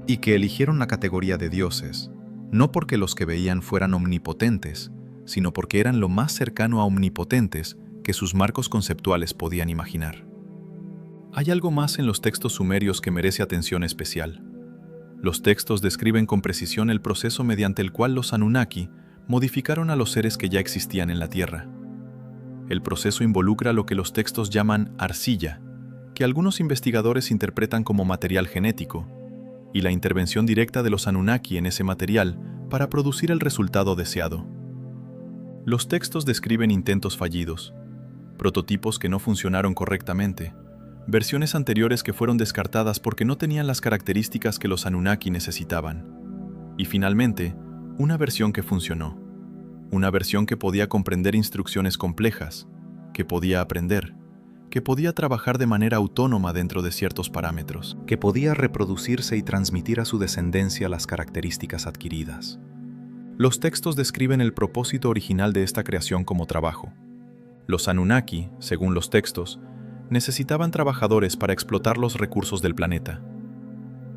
Y que eligieron la categoría de dioses, no porque los que veían fueran omnipotentes, sino porque eran lo más cercano a omnipotentes que sus marcos conceptuales podían imaginar. Hay algo más en los textos sumerios que merece atención especial. Los textos describen con precisión el proceso mediante el cual los Anunnaki modificaron a los seres que ya existían en la Tierra. El proceso involucra lo que los textos llaman arcilla, que algunos investigadores interpretan como material genético, y la intervención directa de los Anunnaki en ese material para producir el resultado deseado. Los textos describen intentos fallidos, prototipos que no funcionaron correctamente, versiones anteriores que fueron descartadas porque no tenían las características que los Anunnaki necesitaban, y finalmente, una versión que funcionó, una versión que podía comprender instrucciones complejas, que podía aprender, que podía trabajar de manera autónoma dentro de ciertos parámetros, que podía reproducirse y transmitir a su descendencia las características adquiridas. Los textos describen el propósito original de esta creación como trabajo. Los Anunnaki, según los textos, necesitaban trabajadores para explotar los recursos del planeta.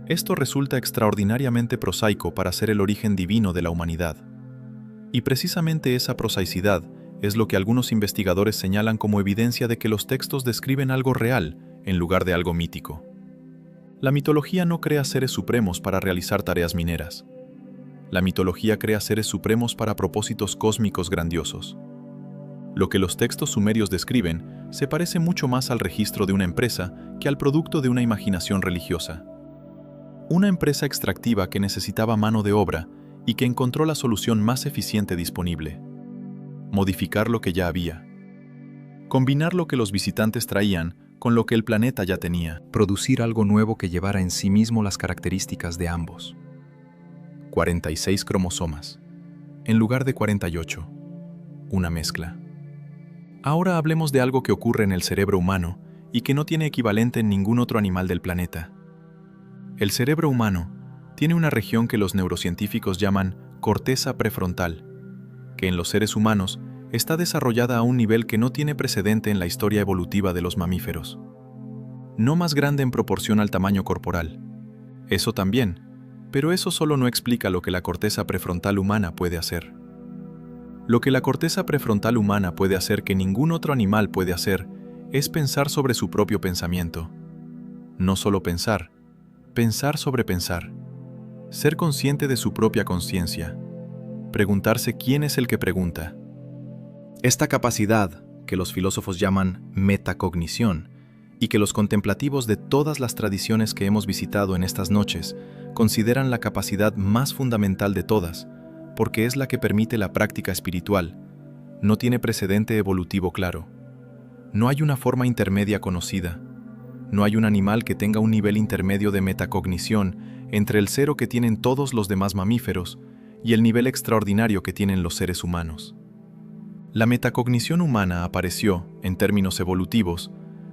Esto resulta extraordinariamente prosaico para ser el origen divino de la humanidad. Y precisamente esa prosaicidad es lo que algunos investigadores señalan como evidencia de que los textos describen algo real en lugar de algo mítico. La mitología no crea seres supremos para realizar tareas mineras. La mitología crea seres supremos para propósitos cósmicos grandiosos. Lo que los textos sumerios describen se parece mucho más al registro de una empresa que al producto de una imaginación religiosa. Una empresa extractiva que necesitaba mano de obra y que encontró la solución más eficiente disponible: modificar lo que ya había. Combinar lo que los visitantes traían con lo que el planeta ya tenía. Producir algo nuevo que llevara en sí mismo las características de ambos. 46 cromosomas, en lugar de 48. Una mezcla. Ahora hablemos de algo que ocurre en el cerebro humano y que no tiene equivalente en ningún otro animal del planeta. El cerebro humano tiene una región que los neurocientíficos llaman corteza prefrontal, que en los seres humanos está desarrollada a un nivel que no tiene precedente en la historia evolutiva de los mamíferos. No más grande en proporción al tamaño corporal. Eso también, pero eso solo no explica lo que la corteza prefrontal humana puede hacer. Lo que la corteza prefrontal humana puede hacer que ningún otro animal puede hacer es pensar sobre su propio pensamiento. No solo pensar, pensar sobre pensar. Ser consciente de su propia conciencia. Preguntarse quién es el que pregunta. Esta capacidad, que los filósofos llaman metacognición, y que los contemplativos de todas las tradiciones que hemos visitado en estas noches consideran la capacidad más fundamental de todas, porque es la que permite la práctica espiritual, no tiene precedente evolutivo claro. No hay una forma intermedia conocida. No hay un animal que tenga un nivel intermedio de metacognición entre el cero que tienen todos los demás mamíferos y el nivel extraordinario que tienen los seres humanos. La metacognición humana apareció, en términos evolutivos,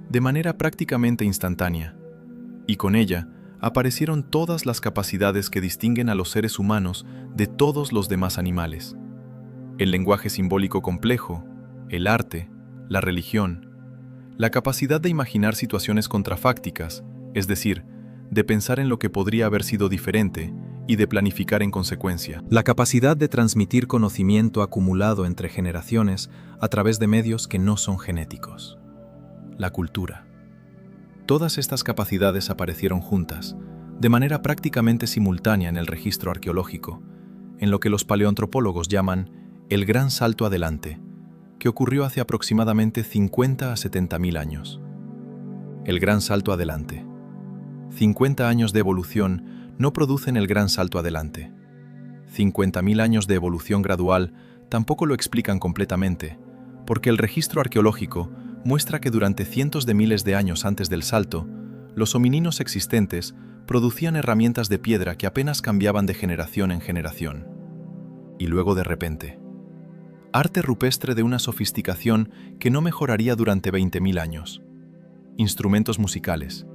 de manera prácticamente instantánea, y con ella aparecieron todas las capacidades que distinguen a los seres humanos de todos los demás animales. El lenguaje simbólico complejo, el arte, la religión, la capacidad de imaginar situaciones contrafácticas, es decir, de pensar en lo que podría haber sido diferente y de planificar en consecuencia. La capacidad de transmitir conocimiento acumulado entre generaciones a través de medios que no son genéticos. La cultura. Todas estas capacidades aparecieron juntas, de manera prácticamente simultánea en el registro arqueológico, en lo que los paleoantropólogos llaman el gran salto adelante, que ocurrió hace aproximadamente 50 a 70.000 años. El gran salto adelante. 50 años de evolución no producen el gran salto adelante. 50.000 años de evolución gradual tampoco lo explican completamente, porque el registro arqueológico muestra que durante cientos de miles de años antes del salto, los homininos existentes producían herramientas de piedra que apenas cambiaban de generación en generación. Y luego de repente, arte rupestre de una sofisticación que no mejoraría durante 20.000 años. Instrumentos musicales.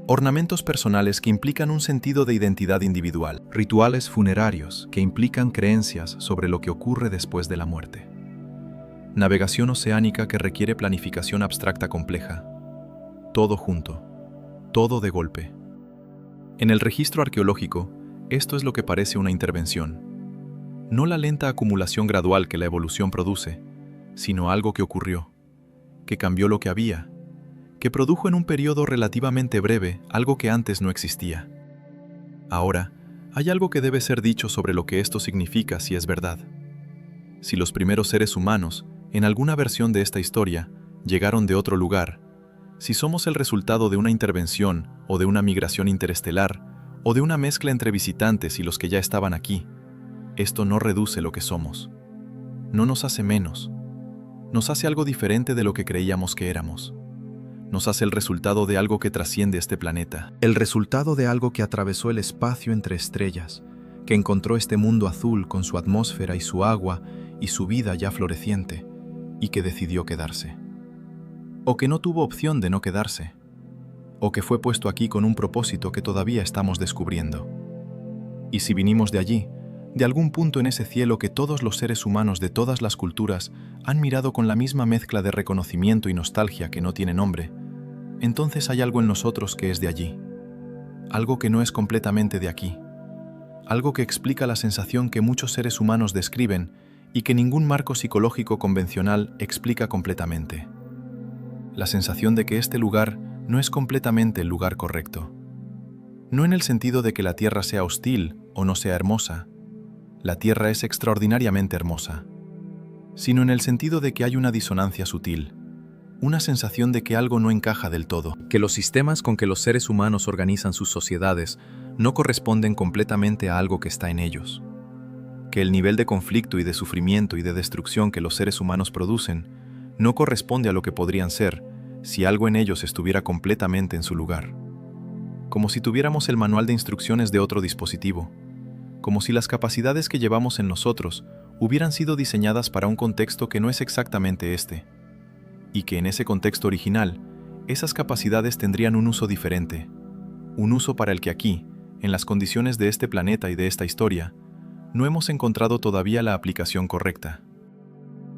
Ornamentos personales que implican un sentido de identidad individual. Rituales funerarios que implican creencias sobre lo que ocurre después de la muerte. Navegación oceánica que requiere planificación abstracta compleja. Todo junto, todo de golpe. En el registro arqueológico, esto es lo que parece una intervención, No la lenta acumulación gradual que la evolución produce, sino algo que ocurrió, que cambió lo que había, que produjo en un periodo relativamente breve algo que antes no existía. Ahora, hay algo que debe ser dicho sobre lo que esto significa si es verdad. Si los primeros seres humanos, en alguna versión de esta historia, llegaron de otro lugar, si somos el resultado de una intervención o de una migración interestelar, o de una mezcla entre visitantes y los que ya estaban aquí, esto no reduce lo que somos. No nos hace menos. Nos hace algo diferente de lo que creíamos que éramos. Nos hace el resultado de algo que trasciende este planeta. El resultado de algo que atravesó el espacio entre estrellas, que encontró este mundo azul con su atmósfera y su agua y su vida ya floreciente, y que decidió quedarse. O que no tuvo opción de no quedarse. O que fue puesto aquí con un propósito que todavía estamos descubriendo. Y si vinimos de allí, de algún punto en ese cielo que todos los seres humanos de todas las culturas han mirado con la misma mezcla de reconocimiento y nostalgia que no tiene nombre, entonces hay algo en nosotros que es de allí. Algo que no es completamente de aquí. Algo que explica la sensación que muchos seres humanos describen y que ningún marco psicológico convencional explica completamente. La sensación de que este lugar no es completamente el lugar correcto. No en el sentido de que la Tierra sea hostil o no sea hermosa. La Tierra es extraordinariamente hermosa. Sino en el sentido de que hay una disonancia sutil. Una sensación de que algo no encaja del todo. Que los sistemas con que los seres humanos organizan sus sociedades no corresponden completamente a algo que está en ellos. Que el nivel de conflicto y de sufrimiento y de destrucción que los seres humanos producen no corresponde a lo que podrían ser si algo en ellos estuviera completamente en su lugar. Como si tuviéramos el manual de instrucciones de otro dispositivo. Como si las capacidades que llevamos en nosotros hubieran sido diseñadas para un contexto que no es exactamente este. Y que en ese contexto original, esas capacidades tendrían un uso diferente. Un uso para el que aquí, en las condiciones de este planeta y de esta historia, no hemos encontrado todavía la aplicación correcta.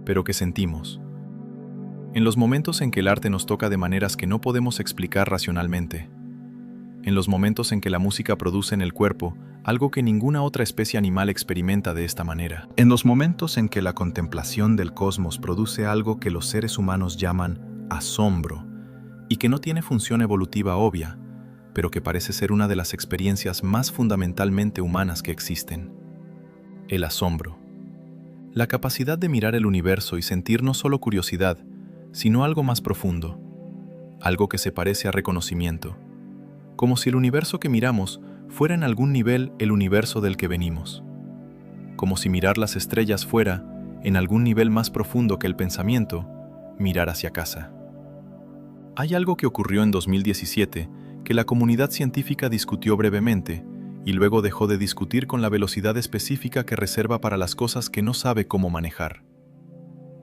Pero que sentimos. En los momentos en que el arte nos toca de maneras que no podemos explicar racionalmente. En los momentos en que la música produce en el cuerpo algo que ninguna otra especie animal experimenta de esta manera. En los momentos en que la contemplación del cosmos produce algo que los seres humanos llaman asombro, y que no tiene función evolutiva obvia, pero que parece ser una de las experiencias más fundamentalmente humanas que existen. El asombro. La capacidad de mirar el universo y sentir no solo curiosidad, sino algo más profundo, algo que se parece a reconocimiento, como si el universo que miramos fuera en algún nivel el universo del que venimos, como si mirar las estrellas fuera, en algún nivel más profundo que el pensamiento, mirar hacia casa. Hay algo que ocurrió en 2017 que la comunidad científica discutió brevemente y luego dejó de discutir con la velocidad específica que reserva para las cosas que no sabe cómo manejar.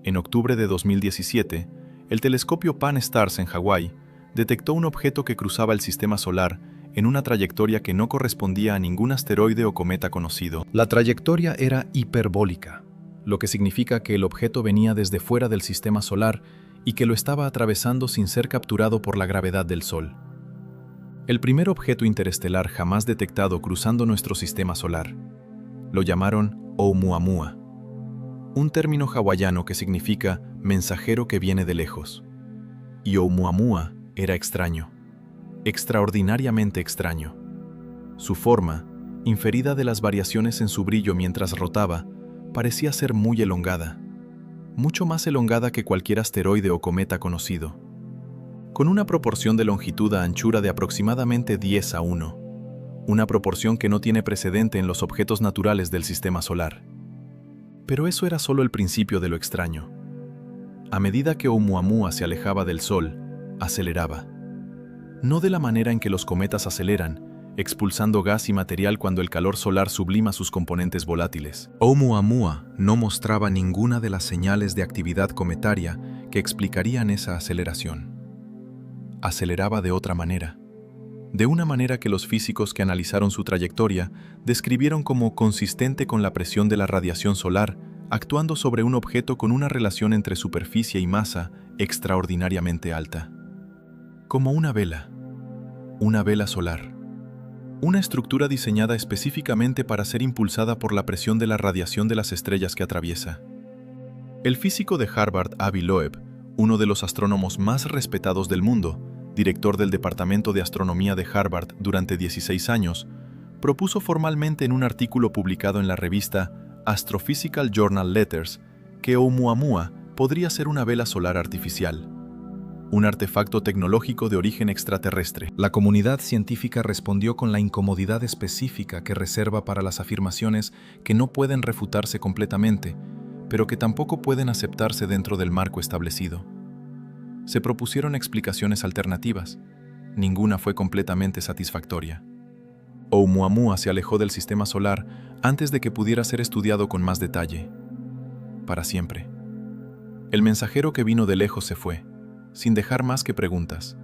En octubre de 2017, el telescopio Pan-STARRS en Hawái detectó un objeto que cruzaba el sistema solar en una trayectoria que no correspondía a ningún asteroide o cometa conocido. La trayectoria era hiperbólica, lo que significa que el objeto venía desde fuera del sistema solar y que lo estaba atravesando sin ser capturado por la gravedad del Sol. El primer objeto interestelar jamás detectado cruzando nuestro sistema solar. Lo llamaron Oumuamua, un término hawaiano que significa mensajero que viene de lejos. Y Oumuamua era extraño. Extraordinariamente extraño. Su forma, inferida de las variaciones en su brillo mientras rotaba, parecía ser muy elongada, mucho más elongada que cualquier asteroide o cometa conocido, con una proporción de longitud a anchura de aproximadamente 10:1, una proporción que no tiene precedente en los objetos naturales del sistema solar. Pero eso era solo el principio de lo extraño. A medida que Oumuamua se alejaba del Sol, aceleraba. No de la manera en que los cometas aceleran, expulsando gas y material cuando el calor solar sublima sus componentes volátiles. Oumuamua no mostraba ninguna de las señales de actividad cometaria que explicarían esa aceleración. Aceleraba de otra manera. De una manera que los físicos que analizaron su trayectoria describieron como consistente con la presión de la radiación solar, actuando sobre un objeto con una relación entre superficie y masa extraordinariamente alta. Como una vela solar. una estructura diseñada específicamente para ser impulsada por la presión de la radiación de las estrellas que atraviesa. El físico de Harvard, Avi Loeb, uno de los astrónomos más respetados del mundo, director del Departamento de Astronomía de Harvard durante 16 años, propuso formalmente en un artículo publicado en la revista Astrophysical Journal Letters que Oumuamua podría ser una vela solar artificial, un artefacto tecnológico de origen extraterrestre. La comunidad científica respondió con la incomodidad específica que reserva para las afirmaciones que no pueden refutarse completamente, pero que tampoco pueden aceptarse dentro del marco establecido. Se propusieron explicaciones alternativas. Ninguna fue completamente satisfactoria. Oumuamua se alejó del sistema solar antes de que pudiera ser estudiado con más detalle. Para siempre. El mensajero que vino de lejos se fue, sin dejar más que preguntas.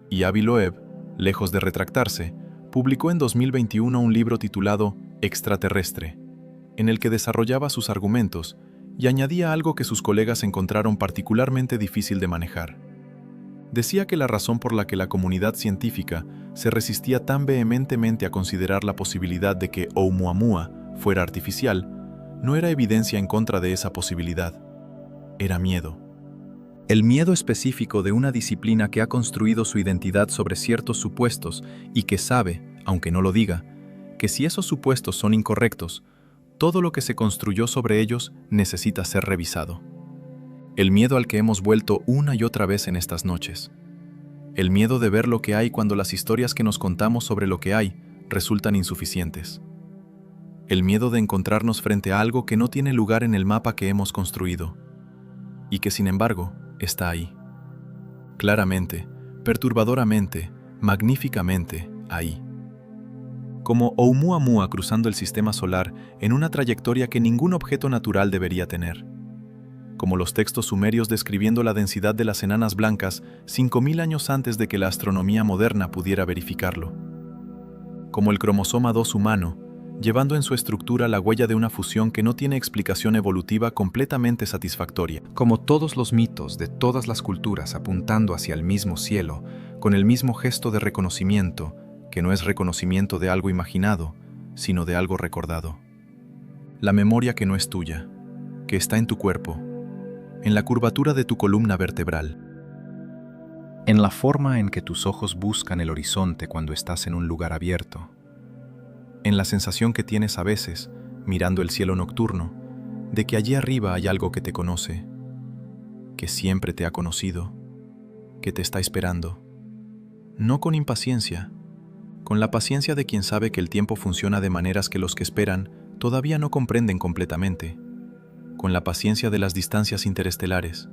Y Avi Loeb, lejos de retractarse, publicó en 2021 un libro titulado Extraterrestre, en el que desarrollaba sus argumentos y añadía algo que sus colegas encontraron particularmente difícil de manejar. Decía que la razón por la que la comunidad científica se resistía tan vehementemente a considerar la posibilidad de que Oumuamua fuera artificial no era evidencia en contra de esa posibilidad, era miedo. El miedo específico de una disciplina que ha construido su identidad sobre ciertos supuestos y que sabe, aunque no lo diga, que si esos supuestos son incorrectos, todo lo que se construyó sobre ellos necesita ser revisado. El miedo al que hemos vuelto una y otra vez en estas noches. El miedo de ver lo que hay cuando las historias que nos contamos sobre lo que hay resultan insuficientes. El miedo de encontrarnos frente a algo que no tiene lugar en el mapa que hemos construido y que, sin embargo, está ahí. Claramente, perturbadoramente, magníficamente, ahí. Como Oumuamua cruzando el sistema solar en una trayectoria que ningún objeto natural debería tener. Como los textos sumerios describiendo la densidad de las enanas blancas 5000 años antes de que la astronomía moderna pudiera verificarlo. Como el cromosoma 2 humano, llevando en su estructura la huella de una fusión que no tiene explicación evolutiva completamente satisfactoria. Como todos los mitos de todas las culturas apuntando hacia el mismo cielo, con el mismo gesto de reconocimiento, que no es reconocimiento de algo imaginado, sino de algo recordado. La memoria que no es tuya, que está en tu cuerpo, en la curvatura de tu columna vertebral, en la forma en que tus ojos buscan el horizonte cuando estás en un lugar abierto, en la sensación que tienes a veces, mirando el cielo nocturno, de que allí arriba hay algo que te conoce, que siempre te ha conocido, que te está esperando, no con impaciencia, con la paciencia de quien sabe que el tiempo funciona de maneras que los que esperan todavía no comprenden completamente, con la paciencia de las distancias interestelares,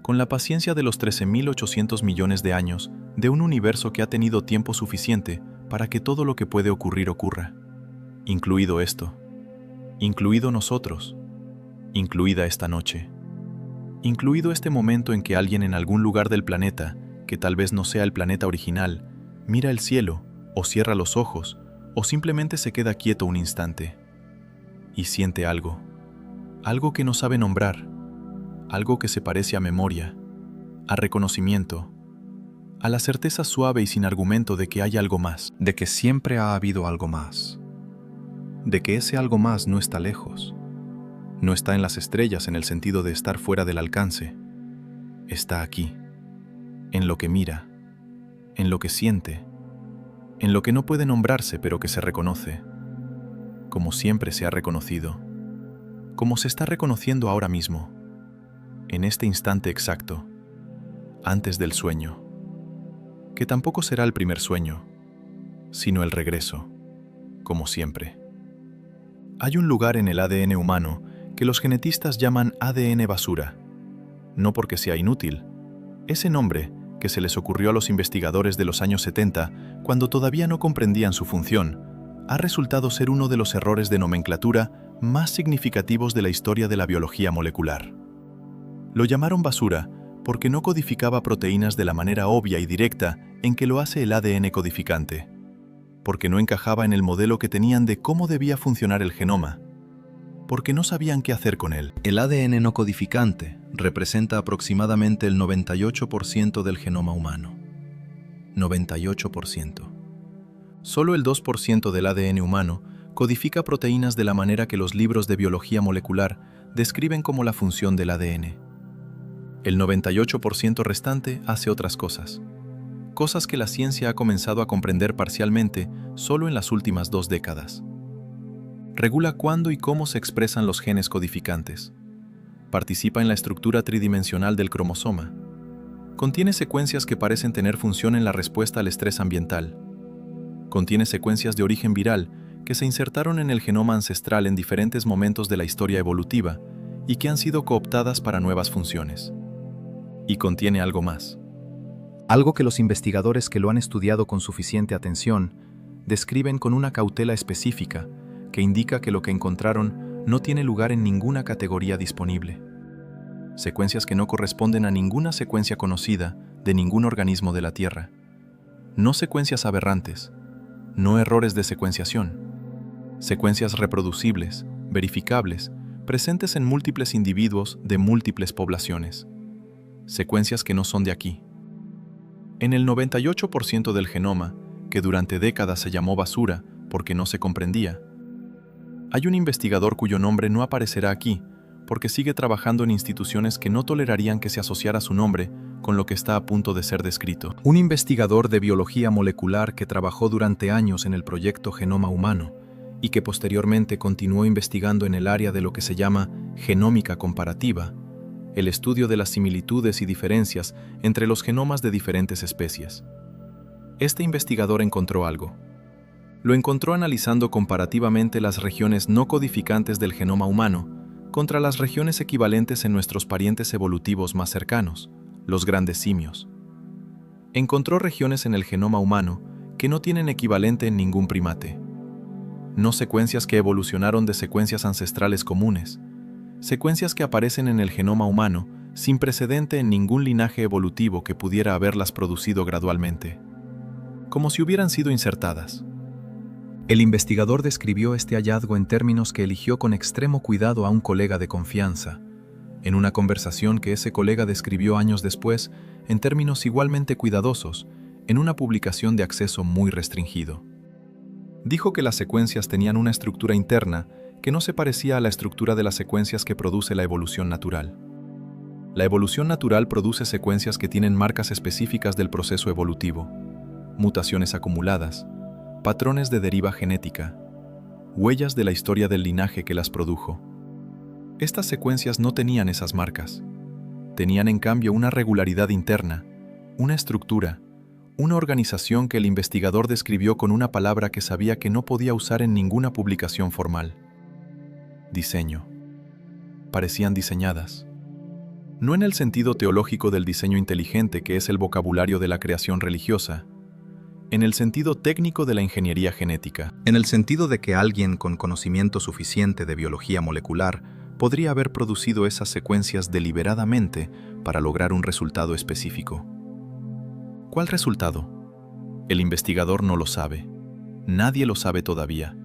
con la paciencia de los 13.800 millones de años de un universo que ha tenido tiempo suficiente para que todo lo que puede ocurrir ocurra, incluido esto, incluido nosotros, incluida esta noche, incluido este momento en que alguien en algún lugar del planeta, que tal vez no sea el planeta original, mira el cielo, o cierra los ojos, o simplemente se queda quieto un instante, y siente algo que no sabe nombrar, algo que se parece a memoria, a reconocimiento, a la certeza suave y sin argumento de que hay algo más, de que siempre ha habido algo más, de que ese algo más no está lejos, no está en las estrellas en el sentido de estar fuera del alcance, está aquí, en lo que mira, en lo que siente, en lo que no puede nombrarse pero que se reconoce, como siempre se ha reconocido, como se está reconociendo ahora mismo, en este instante exacto, antes del sueño, que tampoco será el primer sueño, sino el regreso, como siempre. Hay un lugar en el ADN humano que los genetistas llaman ADN basura, no porque sea inútil. Ese nombre, que se les ocurrió a los investigadores de los años 70, cuando todavía no comprendían su función, ha resultado ser uno de los errores de nomenclatura más significativos de la historia de la biología molecular. Lo llamaron basura porque no codificaba proteínas de la manera obvia y directa en que lo hace el ADN codificante, porque no encajaba en el modelo que tenían de cómo debía funcionar el genoma, porque no sabían qué hacer con él. El ADN no codificante representa aproximadamente el 98% del genoma humano. 98%. Solo el 2% del ADN humano codifica proteínas de la manera que los libros de biología molecular describen como la función del ADN. El 98% restante hace otras cosas. Cosas que la ciencia ha comenzado a comprender parcialmente solo en las últimas 2 décadas. Regula cuándo y cómo se expresan los genes codificantes. Participa en la estructura tridimensional del cromosoma. Contiene secuencias que parecen tener función en la respuesta al estrés ambiental. Contiene secuencias de origen viral que se insertaron en el genoma ancestral en diferentes momentos de la historia evolutiva y que han sido cooptadas para nuevas funciones. Y contiene algo más. Algo que los investigadores que lo han estudiado con suficiente atención describen con una cautela específica que indica que lo que encontraron no tiene lugar en ninguna categoría disponible. Secuencias que no corresponden a ninguna secuencia conocida de ningún organismo de la Tierra. No secuencias aberrantes, no errores de secuenciación. Secuencias reproducibles, verificables, presentes en múltiples individuos de múltiples poblaciones. Secuencias que no son de aquí. En el 98% del genoma, que durante décadas se llamó basura porque no se comprendía, hay un investigador cuyo nombre no aparecerá aquí porque sigue trabajando en instituciones que no tolerarían que se asociara su nombre con lo que está a punto de ser descrito. Un investigador de biología molecular que trabajó durante años en el proyecto Genoma Humano y que posteriormente continuó investigando en el área de lo que se llama genómica comparativa, el estudio de las similitudes y diferencias entre los genomas de diferentes especies. Este investigador encontró algo. Lo encontró analizando comparativamente las regiones no codificantes del genoma humano contra las regiones equivalentes en nuestros parientes evolutivos más cercanos, los grandes simios. Encontró regiones en el genoma humano que no tienen equivalente en ningún primate. No secuencias que evolucionaron de secuencias ancestrales comunes, secuencias que aparecen en el genoma humano sin precedente en ningún linaje evolutivo que pudiera haberlas producido gradualmente, como si hubieran sido insertadas. El investigador describió este hallazgo en términos que eligió con extremo cuidado a un colega de confianza, en una conversación que ese colega describió años después en términos igualmente cuidadosos, en una publicación de acceso muy restringido. Dijo que las secuencias tenían una estructura interna que no se parecía a la estructura de las secuencias que produce la evolución natural. La evolución natural produce secuencias que tienen marcas específicas del proceso evolutivo, mutaciones acumuladas, patrones de deriva genética, huellas de la historia del linaje que las produjo. Estas secuencias no tenían esas marcas. Tenían en cambio una regularidad interna, una estructura, una organización que el investigador describió con una palabra que sabía que no podía usar en ninguna publicación formal. Diseño. Parecían diseñadas. No en el sentido teológico del diseño inteligente que es el vocabulario de la creación religiosa, en el sentido técnico de la ingeniería genética. En el sentido de que alguien con conocimiento suficiente de biología molecular podría haber producido esas secuencias deliberadamente para lograr un resultado específico. ¿Cuál resultado? El investigador no lo sabe. Nadie lo sabe todavía,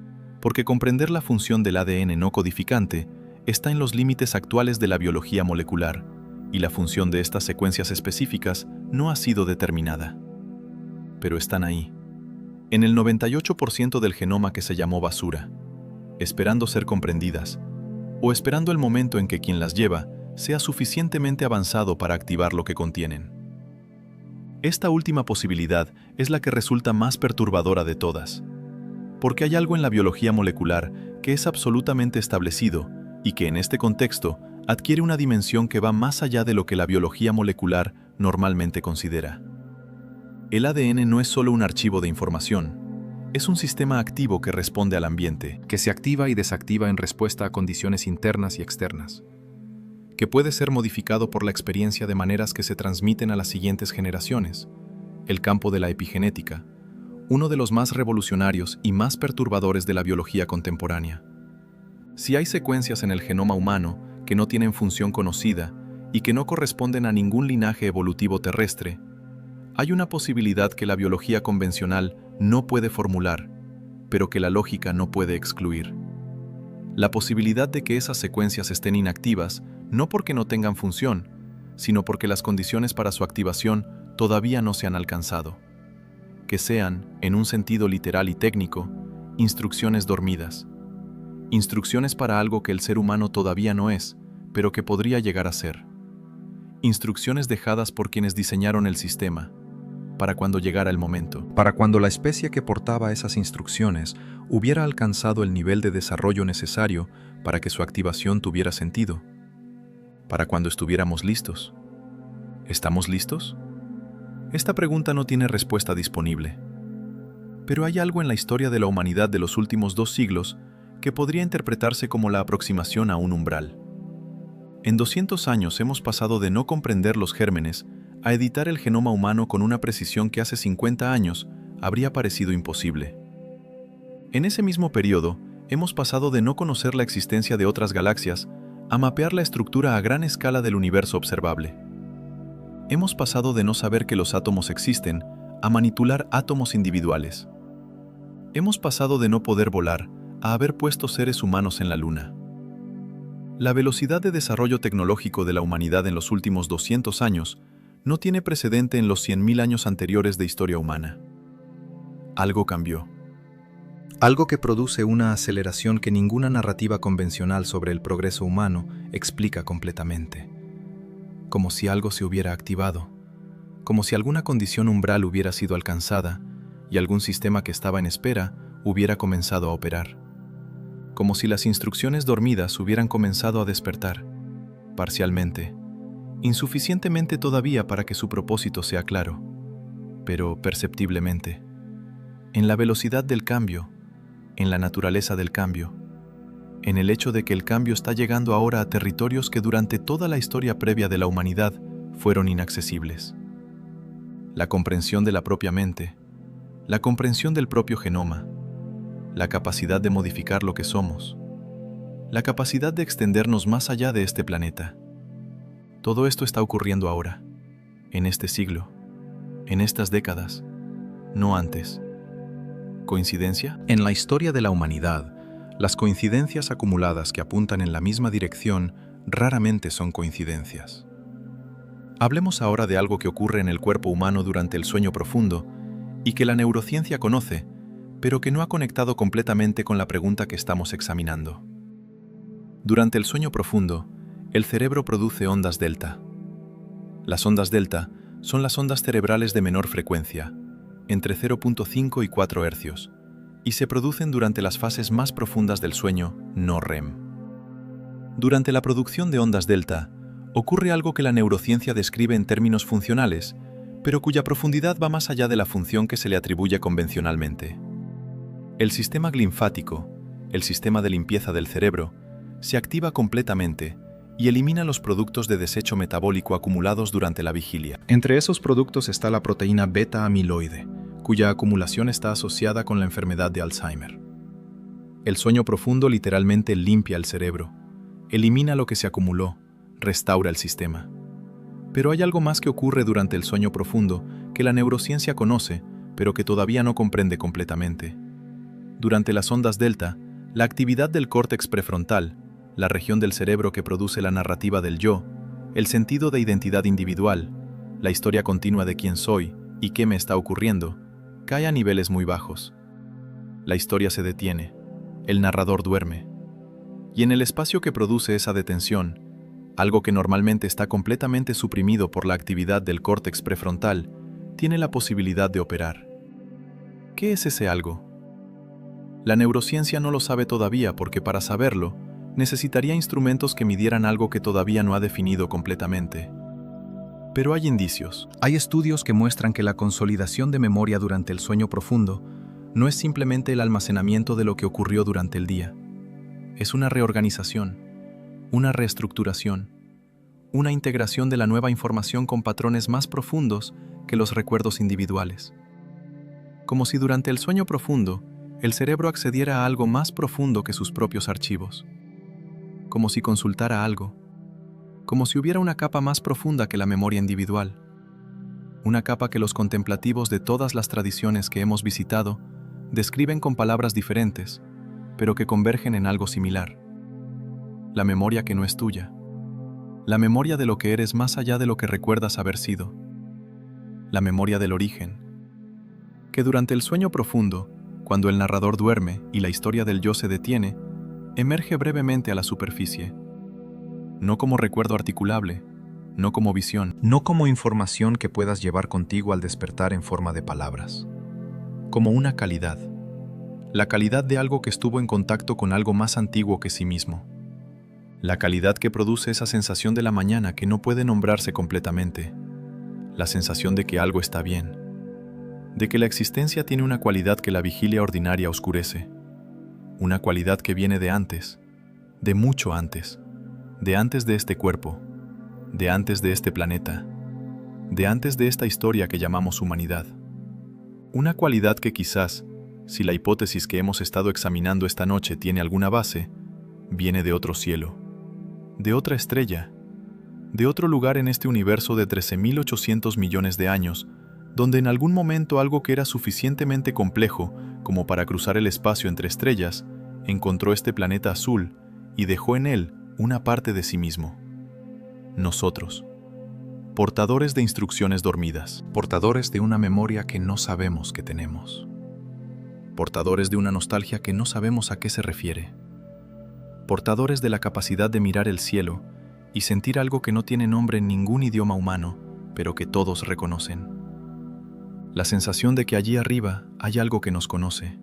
porque comprender la función del ADN no codificante está en los límites actuales de la biología molecular, y la función de estas secuencias específicas no ha sido determinada. Pero están ahí, en el 98% del genoma que se llamó basura, esperando ser comprendidas, o esperando el momento en que quien las lleva sea suficientemente avanzado para activar lo que contienen. Esta última posibilidad es la que resulta más perturbadora de todas, porque hay algo en la biología molecular que es absolutamente establecido y que en este contexto adquiere una dimensión que va más allá de lo que la biología molecular normalmente considera. El ADN no es solo un archivo de información, es un sistema activo que responde al ambiente, que se activa y desactiva en respuesta a condiciones internas y externas, que puede ser modificado por la experiencia de maneras que se transmiten a las siguientes generaciones. El campo de la epigenética, uno de los más revolucionarios y más perturbadores de la biología contemporánea. Si hay secuencias en el genoma humano que no tienen función conocida y que no corresponden a ningún linaje evolutivo terrestre, hay una posibilidad que la biología convencional no puede formular, pero que la lógica no puede excluir. La posibilidad de que esas secuencias estén inactivas no porque no tengan función, sino porque las condiciones para su activación todavía no se han alcanzado. que sean, en un sentido literal y técnico, instrucciones dormidas. Instrucciones para algo que el ser humano todavía no es, pero que podría llegar a ser. Instrucciones dejadas por quienes diseñaron el sistema, para cuando llegara el momento. Para cuando la especie que portaba esas instrucciones hubiera alcanzado el nivel de desarrollo necesario para que su activación tuviera sentido. Para cuando estuviéramos listos. ¿Estamos listos? Esta pregunta no tiene respuesta disponible. Pero hay algo en la historia de la humanidad de los últimos 2 siglos que podría interpretarse como la aproximación a un umbral. En 200 años hemos pasado de no comprender los gérmenes a editar el genoma humano con una precisión que hace 50 años habría parecido imposible. En ese mismo periodo, hemos pasado de no conocer la existencia de otras galaxias a mapear la estructura a gran escala del universo observable. Hemos pasado de no saber que los átomos existen a manipular átomos individuales. Hemos pasado de no poder volar a haber puesto seres humanos en la Luna. La velocidad de desarrollo tecnológico de la humanidad en los últimos 200 años no tiene precedente en los 100.000 años anteriores de historia humana. Algo cambió. Algo que produce una aceleración que ninguna narrativa convencional sobre el progreso humano explica completamente. Como si algo se hubiera activado, como si alguna condición umbral hubiera sido alcanzada y algún sistema que estaba en espera hubiera comenzado a operar. Como si las instrucciones dormidas hubieran comenzado a despertar, parcialmente, insuficientemente todavía para que su propósito sea claro, pero perceptiblemente. En la velocidad del cambio, en la naturaleza del cambio, en el hecho de que el cambio está llegando ahora a territorios que durante toda la historia previa de la humanidad fueron inaccesibles. La comprensión de la propia mente, la comprensión del propio genoma, la capacidad de modificar lo que somos, la capacidad de extendernos más allá de este planeta. Todo esto está ocurriendo ahora, en este siglo, en estas décadas, no antes. ¿Coincidencia? En la historia de la humanidad, las coincidencias acumuladas que apuntan en la misma dirección raramente son coincidencias. Hablemos ahora de algo que ocurre en el cuerpo humano durante el sueño profundo y que la neurociencia conoce, pero que no ha conectado completamente con la pregunta que estamos examinando. Durante el sueño profundo, el cerebro produce ondas delta. Las ondas delta son las ondas cerebrales de menor frecuencia, entre 0.5 y 4 Hz, y se producen durante las fases más profundas del sueño, no REM. Durante la producción de ondas delta, ocurre algo que la neurociencia describe en términos funcionales, pero cuya profundidad va más allá de la función que se le atribuye convencionalmente. El sistema linfático, el sistema de limpieza del cerebro, se activa completamente y elimina los productos de desecho metabólico acumulados durante la vigilia. Entre esos productos está la proteína beta-amiloide, cuya acumulación está asociada con la enfermedad de Alzheimer. El sueño profundo literalmente limpia el cerebro, elimina lo que se acumuló, restaura el sistema. Pero hay algo más que ocurre durante el sueño profundo que la neurociencia conoce, pero que todavía no comprende completamente. Durante las ondas delta, la actividad del córtex prefrontal, la región del cerebro que produce la narrativa del yo, el sentido de identidad individual, la historia continua de quién soy y qué me está ocurriendo, cae a niveles muy bajos. La historia se detiene, el narrador duerme. Y en el espacio que produce esa detención, algo que normalmente está completamente suprimido por la actividad del córtex prefrontal, tiene la posibilidad de operar. ¿Qué es ese algo? La neurociencia no lo sabe todavía porque para saberlo, necesitaría instrumentos que midieran algo que todavía no ha definido completamente. Pero hay indicios. Hay estudios que muestran que la consolidación de memoria durante el sueño profundo no es simplemente el almacenamiento de lo que ocurrió durante el día. Es una reorganización, una reestructuración, una integración de la nueva información con patrones más profundos que los recuerdos individuales. Como si durante el sueño profundo, el cerebro accediera a algo más profundo que sus propios archivos. Como si consultara algo. Como si hubiera una capa más profunda que la memoria individual. Una capa que los contemplativos de todas las tradiciones que hemos visitado describen con palabras diferentes, pero que convergen en algo similar. La memoria que no es tuya. La memoria de lo que eres más allá de lo que recuerdas haber sido. La memoria del origen. que durante el sueño profundo, cuando el narrador duerme y la historia del yo se detiene, emerge brevemente a la superficie. No como recuerdo articulable, no como visión, No como información que puedas llevar contigo al despertar en forma de palabras. como una calidad. La calidad de algo que estuvo en contacto con algo más antiguo que sí mismo. La calidad que produce esa sensación de la mañana que no puede nombrarse completamente. La sensación de que algo está bien. De que la existencia tiene una cualidad que la vigilia ordinaria oscurece. Una cualidad que viene de antes, de mucho antes, de antes de este cuerpo, de antes de este planeta, de antes de esta historia que llamamos humanidad. Una cualidad que quizás, si la hipótesis que hemos estado examinando esta noche tiene alguna base, viene de otro cielo, de otra estrella, de otro lugar en este universo de 13.800 millones de años, donde en algún momento algo que era suficientemente complejo como para cruzar el espacio entre estrellas, encontró este planeta azul y dejó en él una parte de sí mismo. Nosotros, portadores de instrucciones dormidas, Portadores de una memoria que no sabemos que tenemos. portadores de una nostalgia que no sabemos a qué se refiere, portadores de la capacidad de mirar el cielo y sentir algo que no tiene nombre en ningún idioma humano, pero que todos reconocen. La sensación de que allí arriba hay algo que nos conoce,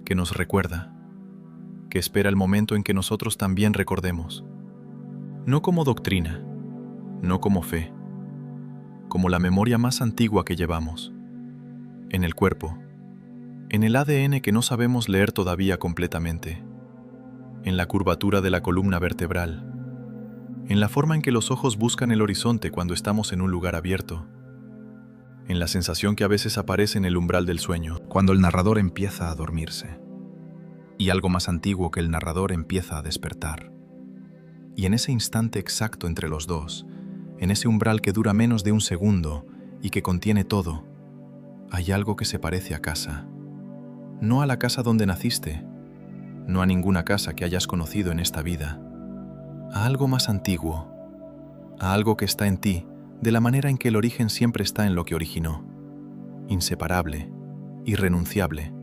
que nos recuerda, que espera el momento en que nosotros también recordemos. No como doctrina, no como fe, como la memoria más antigua que llevamos, en el cuerpo, en el ADN que no sabemos leer todavía completamente, en la curvatura de la columna vertebral, en la forma en que los ojos buscan el horizonte cuando estamos en un lugar abierto, en la sensación que a veces aparece en el umbral del sueño, Cuando el narrador empieza a dormirse. Y algo más antiguo que el narrador empieza a despertar. Y en ese instante exacto entre los dos, en ese umbral que dura menos de un segundo y que contiene todo, hay algo que se parece a casa. No a la casa donde naciste, no a ninguna casa que hayas conocido en esta vida, a algo más antiguo, a algo que está en ti, de la manera en que el origen siempre está en lo que originó, inseparable, irrenunciable,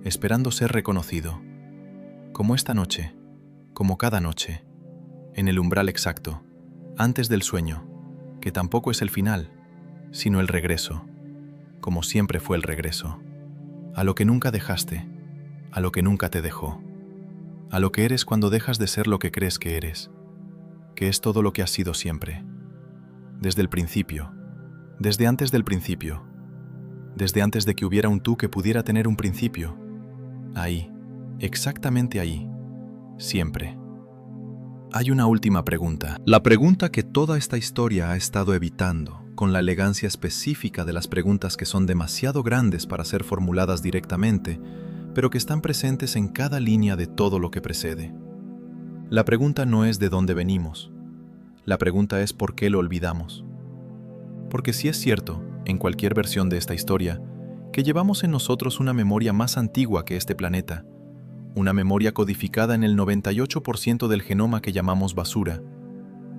esperando ser reconocido, como esta noche, como cada noche, en el umbral exacto, antes del sueño, que tampoco es el final, sino el regreso, como siempre fue el regreso, a lo que nunca dejaste, a lo que nunca te dejó, a lo que eres cuando dejas de ser lo que crees que eres, que es todo lo que has sido siempre, desde el principio, desde antes del principio, desde antes de que hubiera un tú que pudiera tener un principio, ahí, exactamente ahí, siempre. Hay una última pregunta. La pregunta que toda esta historia ha estado evitando, con la elegancia específica de las preguntas que son demasiado grandes para ser formuladas directamente, pero que están presentes en cada línea de todo lo que precede. La pregunta no es de dónde venimos. La pregunta es por qué lo olvidamos. Porque si es cierto, en cualquier versión de esta historia, que llevamos en nosotros una memoria más antigua que este planeta, una memoria codificada en el 98% del genoma que llamamos basura,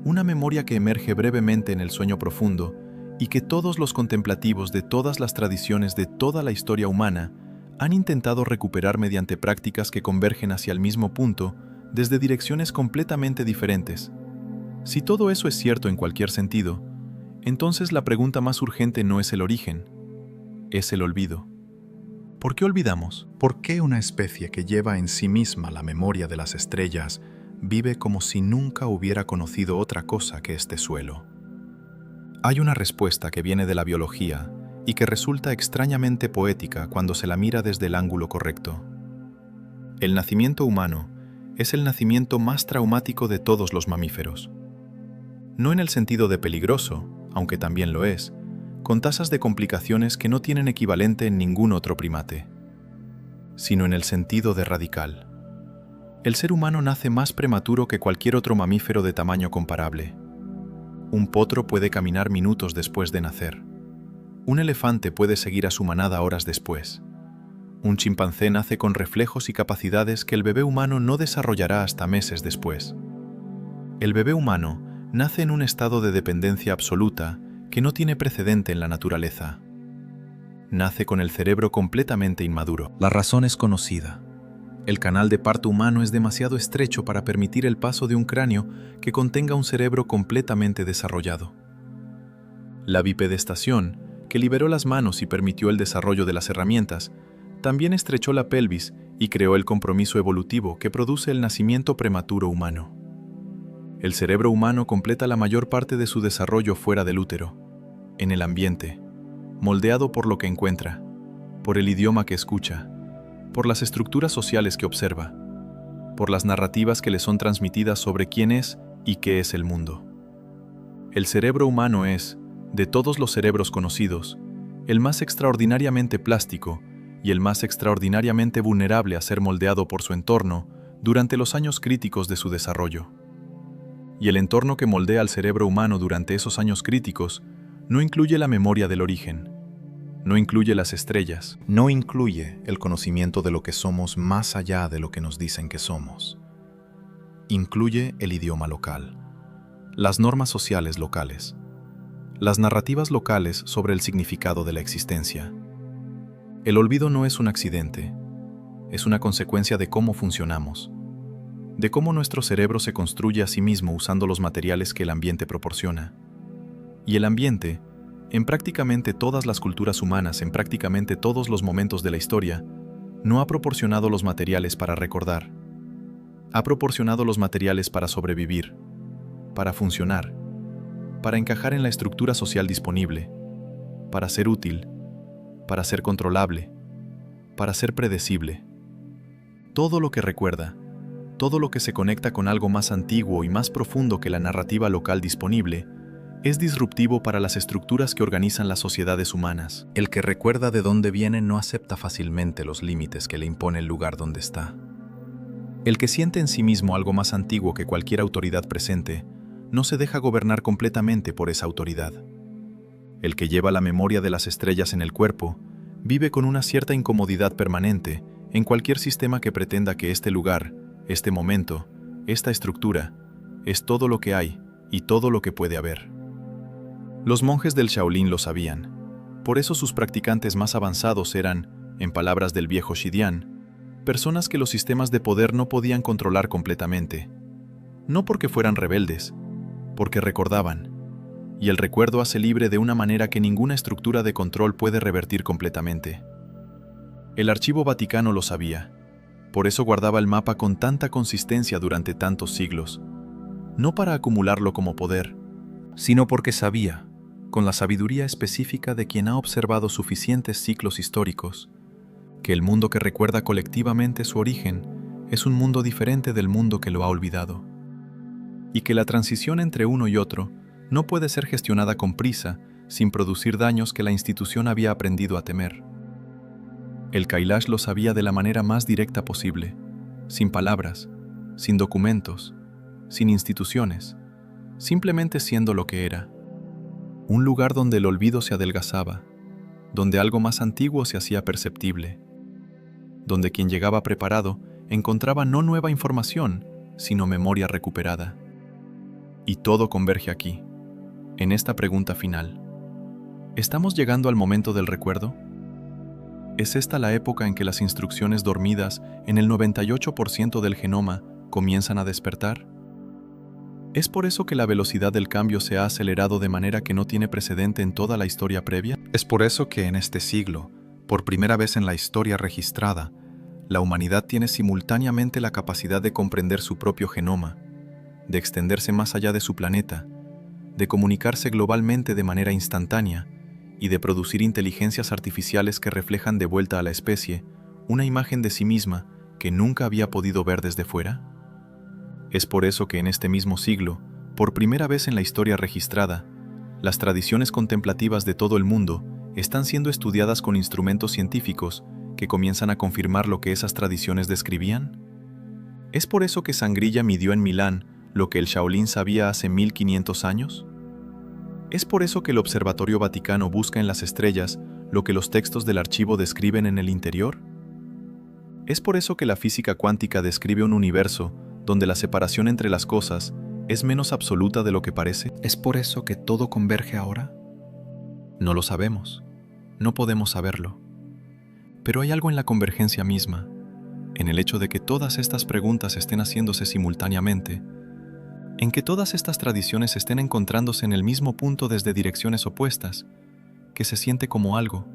una memoria que emerge brevemente en el sueño profundo y que todos los contemplativos de todas las tradiciones de toda la historia humana han intentado recuperar mediante prácticas que convergen hacia el mismo punto desde direcciones completamente diferentes. Si todo eso es cierto en cualquier sentido, entonces la pregunta más urgente no es el origen, es el olvido. ¿Por qué olvidamos? ¿Por qué una especie que lleva en sí misma la memoria de las estrellas vive como si nunca hubiera conocido otra cosa que este suelo? Hay una respuesta que viene de la biología y que resulta extrañamente poética cuando se la mira desde el ángulo correcto. El nacimiento humano es el nacimiento más traumático de todos los mamíferos. No en el sentido de peligroso, aunque también lo es, con tasas de complicaciones que no tienen equivalente en ningún otro primate, sino en el sentido de radical. El ser humano nace más prematuro que cualquier otro mamífero de tamaño comparable. Un potro puede caminar minutos después de nacer. Un elefante puede seguir a su manada horas después. Un chimpancé nace con reflejos y capacidades que el bebé humano no desarrollará hasta meses después. El bebé humano nace en un estado de dependencia absoluta que no tiene precedente en la naturaleza. nace con el cerebro completamente inmaduro. La razón es conocida. El canal de parto humano es demasiado estrecho para permitir el paso de un cráneo que contenga un cerebro completamente desarrollado. La bipedestación, que liberó las manos y permitió el desarrollo de las herramientas, también estrechó la pelvis y creó el compromiso evolutivo que produce el nacimiento prematuro humano. El cerebro humano completa la mayor parte de su desarrollo fuera del útero, en el ambiente, moldeado por lo que encuentra, por el idioma que escucha, por las estructuras sociales que observa, por las narrativas que le son transmitidas sobre quién es y qué es el mundo. El cerebro humano es, de todos los cerebros conocidos, el más extraordinariamente plástico y el más extraordinariamente vulnerable a ser moldeado por su entorno durante los años críticos de su desarrollo. Y el entorno que moldea al cerebro humano durante esos años críticos no incluye la memoria del origen, no incluye las estrellas, No incluye el conocimiento de lo que somos más allá de lo que nos dicen que somos. Incluye el idioma local, las normas sociales locales, las narrativas locales sobre el significado de la existencia. El olvido no es un accidente, es una consecuencia de cómo funcionamos, de cómo nuestro cerebro se construye a sí mismo usando los materiales que el ambiente proporciona. Y el ambiente, en prácticamente todas las culturas humanas, en prácticamente todos los momentos de la historia, no ha proporcionado los materiales para recordar. Ha proporcionado los materiales para sobrevivir, para funcionar, para encajar en la estructura social disponible, para ser útil, para ser controlable, para ser predecible. Todo lo que recuerda, todo lo que se conecta con algo más antiguo y más profundo que la narrativa local disponible, es disruptivo para las estructuras que organizan las sociedades humanas. El que recuerda de dónde viene no acepta fácilmente los límites que le impone el lugar donde está. El que siente en sí mismo algo más antiguo que cualquier autoridad presente, no se deja gobernar completamente por esa autoridad. El que lleva la memoria de las estrellas en el cuerpo, vive con una cierta incomodidad permanente en cualquier sistema que pretenda que este lugar, este momento, esta estructura, es todo lo que hay y todo lo que puede haber. Los monjes del Shaolin lo sabían. Por eso sus practicantes más avanzados eran, en palabras del viejo Shidian, personas que los sistemas de poder no podían controlar completamente. No porque fueran rebeldes, porque recordaban. Y el recuerdo hace libre de una manera que ninguna estructura de control puede revertir completamente. El Archivo Vaticano lo sabía. Por eso guardaba el mapa con tanta consistencia durante tantos siglos. No para acumularlo como poder, sino porque sabía, con la sabiduría específica de quien ha observado suficientes ciclos históricos, que el mundo que recuerda colectivamente su origen es un mundo diferente del mundo que lo ha olvidado, y que la transición entre uno y otro no puede ser gestionada con prisa sin producir daños que la institución había aprendido a temer. El Kailash lo sabía de la manera más directa posible, sin palabras, sin documentos, sin instituciones, simplemente siendo lo que era. Un lugar donde el olvido se adelgazaba, donde algo más antiguo se hacía perceptible, donde quien llegaba preparado encontraba no nueva información, sino memoria recuperada. Y todo converge aquí, en esta pregunta final. ¿Estamos llegando al momento del recuerdo? ¿Es esta la época en que las instrucciones dormidas en el 98% del genoma comienzan a despertar? ¿Es por eso que la velocidad del cambio se ha acelerado de manera que no tiene precedente en toda la historia previa? Es por eso que en este siglo, por primera vez en la historia registrada, la humanidad tiene simultáneamente la capacidad de comprender su propio genoma, de extenderse más allá de su planeta, de comunicarse globalmente de manera instantánea y de producir inteligencias artificiales que reflejan de vuelta a la especie una imagen de sí misma que nunca había podido ver desde fuera? Es por eso que en este mismo siglo, por primera vez en la historia registrada, las tradiciones contemplativas de todo el mundo están siendo estudiadas con instrumentos científicos que comienzan a confirmar lo que esas tradiciones describían. ¿Es por eso que Sangrilla midió en Milán lo que el Shaolin sabía hace 1500 años? ¿Es por eso que el Observatorio Vaticano busca en las estrellas lo que los textos del archivo describen en el interior? ¿Es por eso que la física cuántica describe un universo donde la separación entre las cosas es menos absoluta de lo que parece? ¿Es por eso que todo converge ahora? No lo sabemos. No podemos saberlo. Pero hay algo en la convergencia misma, en el hecho de que todas estas preguntas estén haciéndose simultáneamente, en que todas estas tradiciones estén encontrándose en el mismo punto desde direcciones opuestas, que se siente como algo,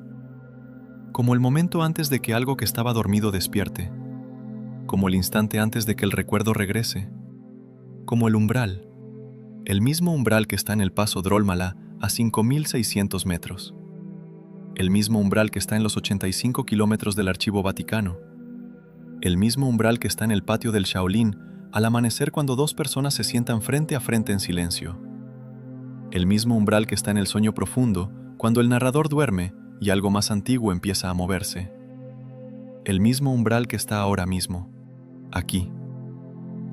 como el momento antes de que algo que estaba dormido despierte, como el instante antes de que el recuerdo regrese, como el mismo umbral que está en el paso Drolmala a 5.600 metros, el mismo umbral que está en los 85 kilómetros del Archivo Vaticano, el mismo umbral que está en el patio del Shaolin al amanecer cuando dos personas se sientan frente a frente en silencio, el mismo umbral que está en el sueño profundo cuando el narrador duerme y algo más antiguo empieza a moverse, el mismo umbral que está ahora mismo, aquí,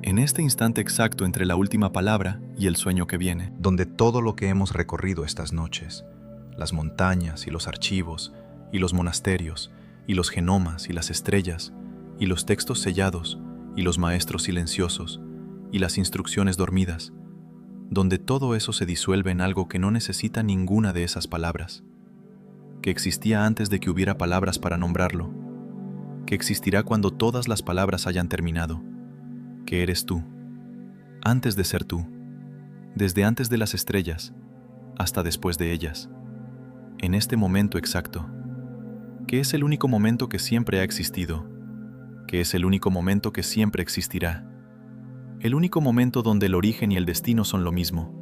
en este instante exacto entre la última palabra y el sueño que viene. Donde todo lo que hemos recorrido estas noches, las montañas y los archivos, y los monasterios, y los genomas y las estrellas, y los textos sellados, y los maestros silenciosos, y las instrucciones dormidas, donde todo eso se disuelve en algo que no necesita ninguna de esas palabras, que existía antes de que hubiera palabras para nombrarlo, que existirá cuando todas las palabras hayan terminado, que eres tú, antes de ser tú, desde antes de las estrellas, hasta después de ellas, en este momento exacto, que es el único momento que siempre ha existido, que es el único momento que siempre existirá, el único momento donde el origen y el destino son lo mismo,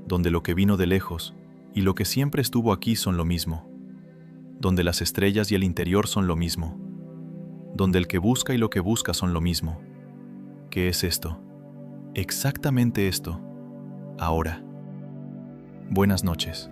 donde lo que vino de lejos y lo que siempre estuvo aquí son lo mismo, donde las estrellas y el interior son lo mismo, donde el que busca y lo que busca son lo mismo. ¿Qué es esto? Exactamente esto. Ahora. Buenas noches.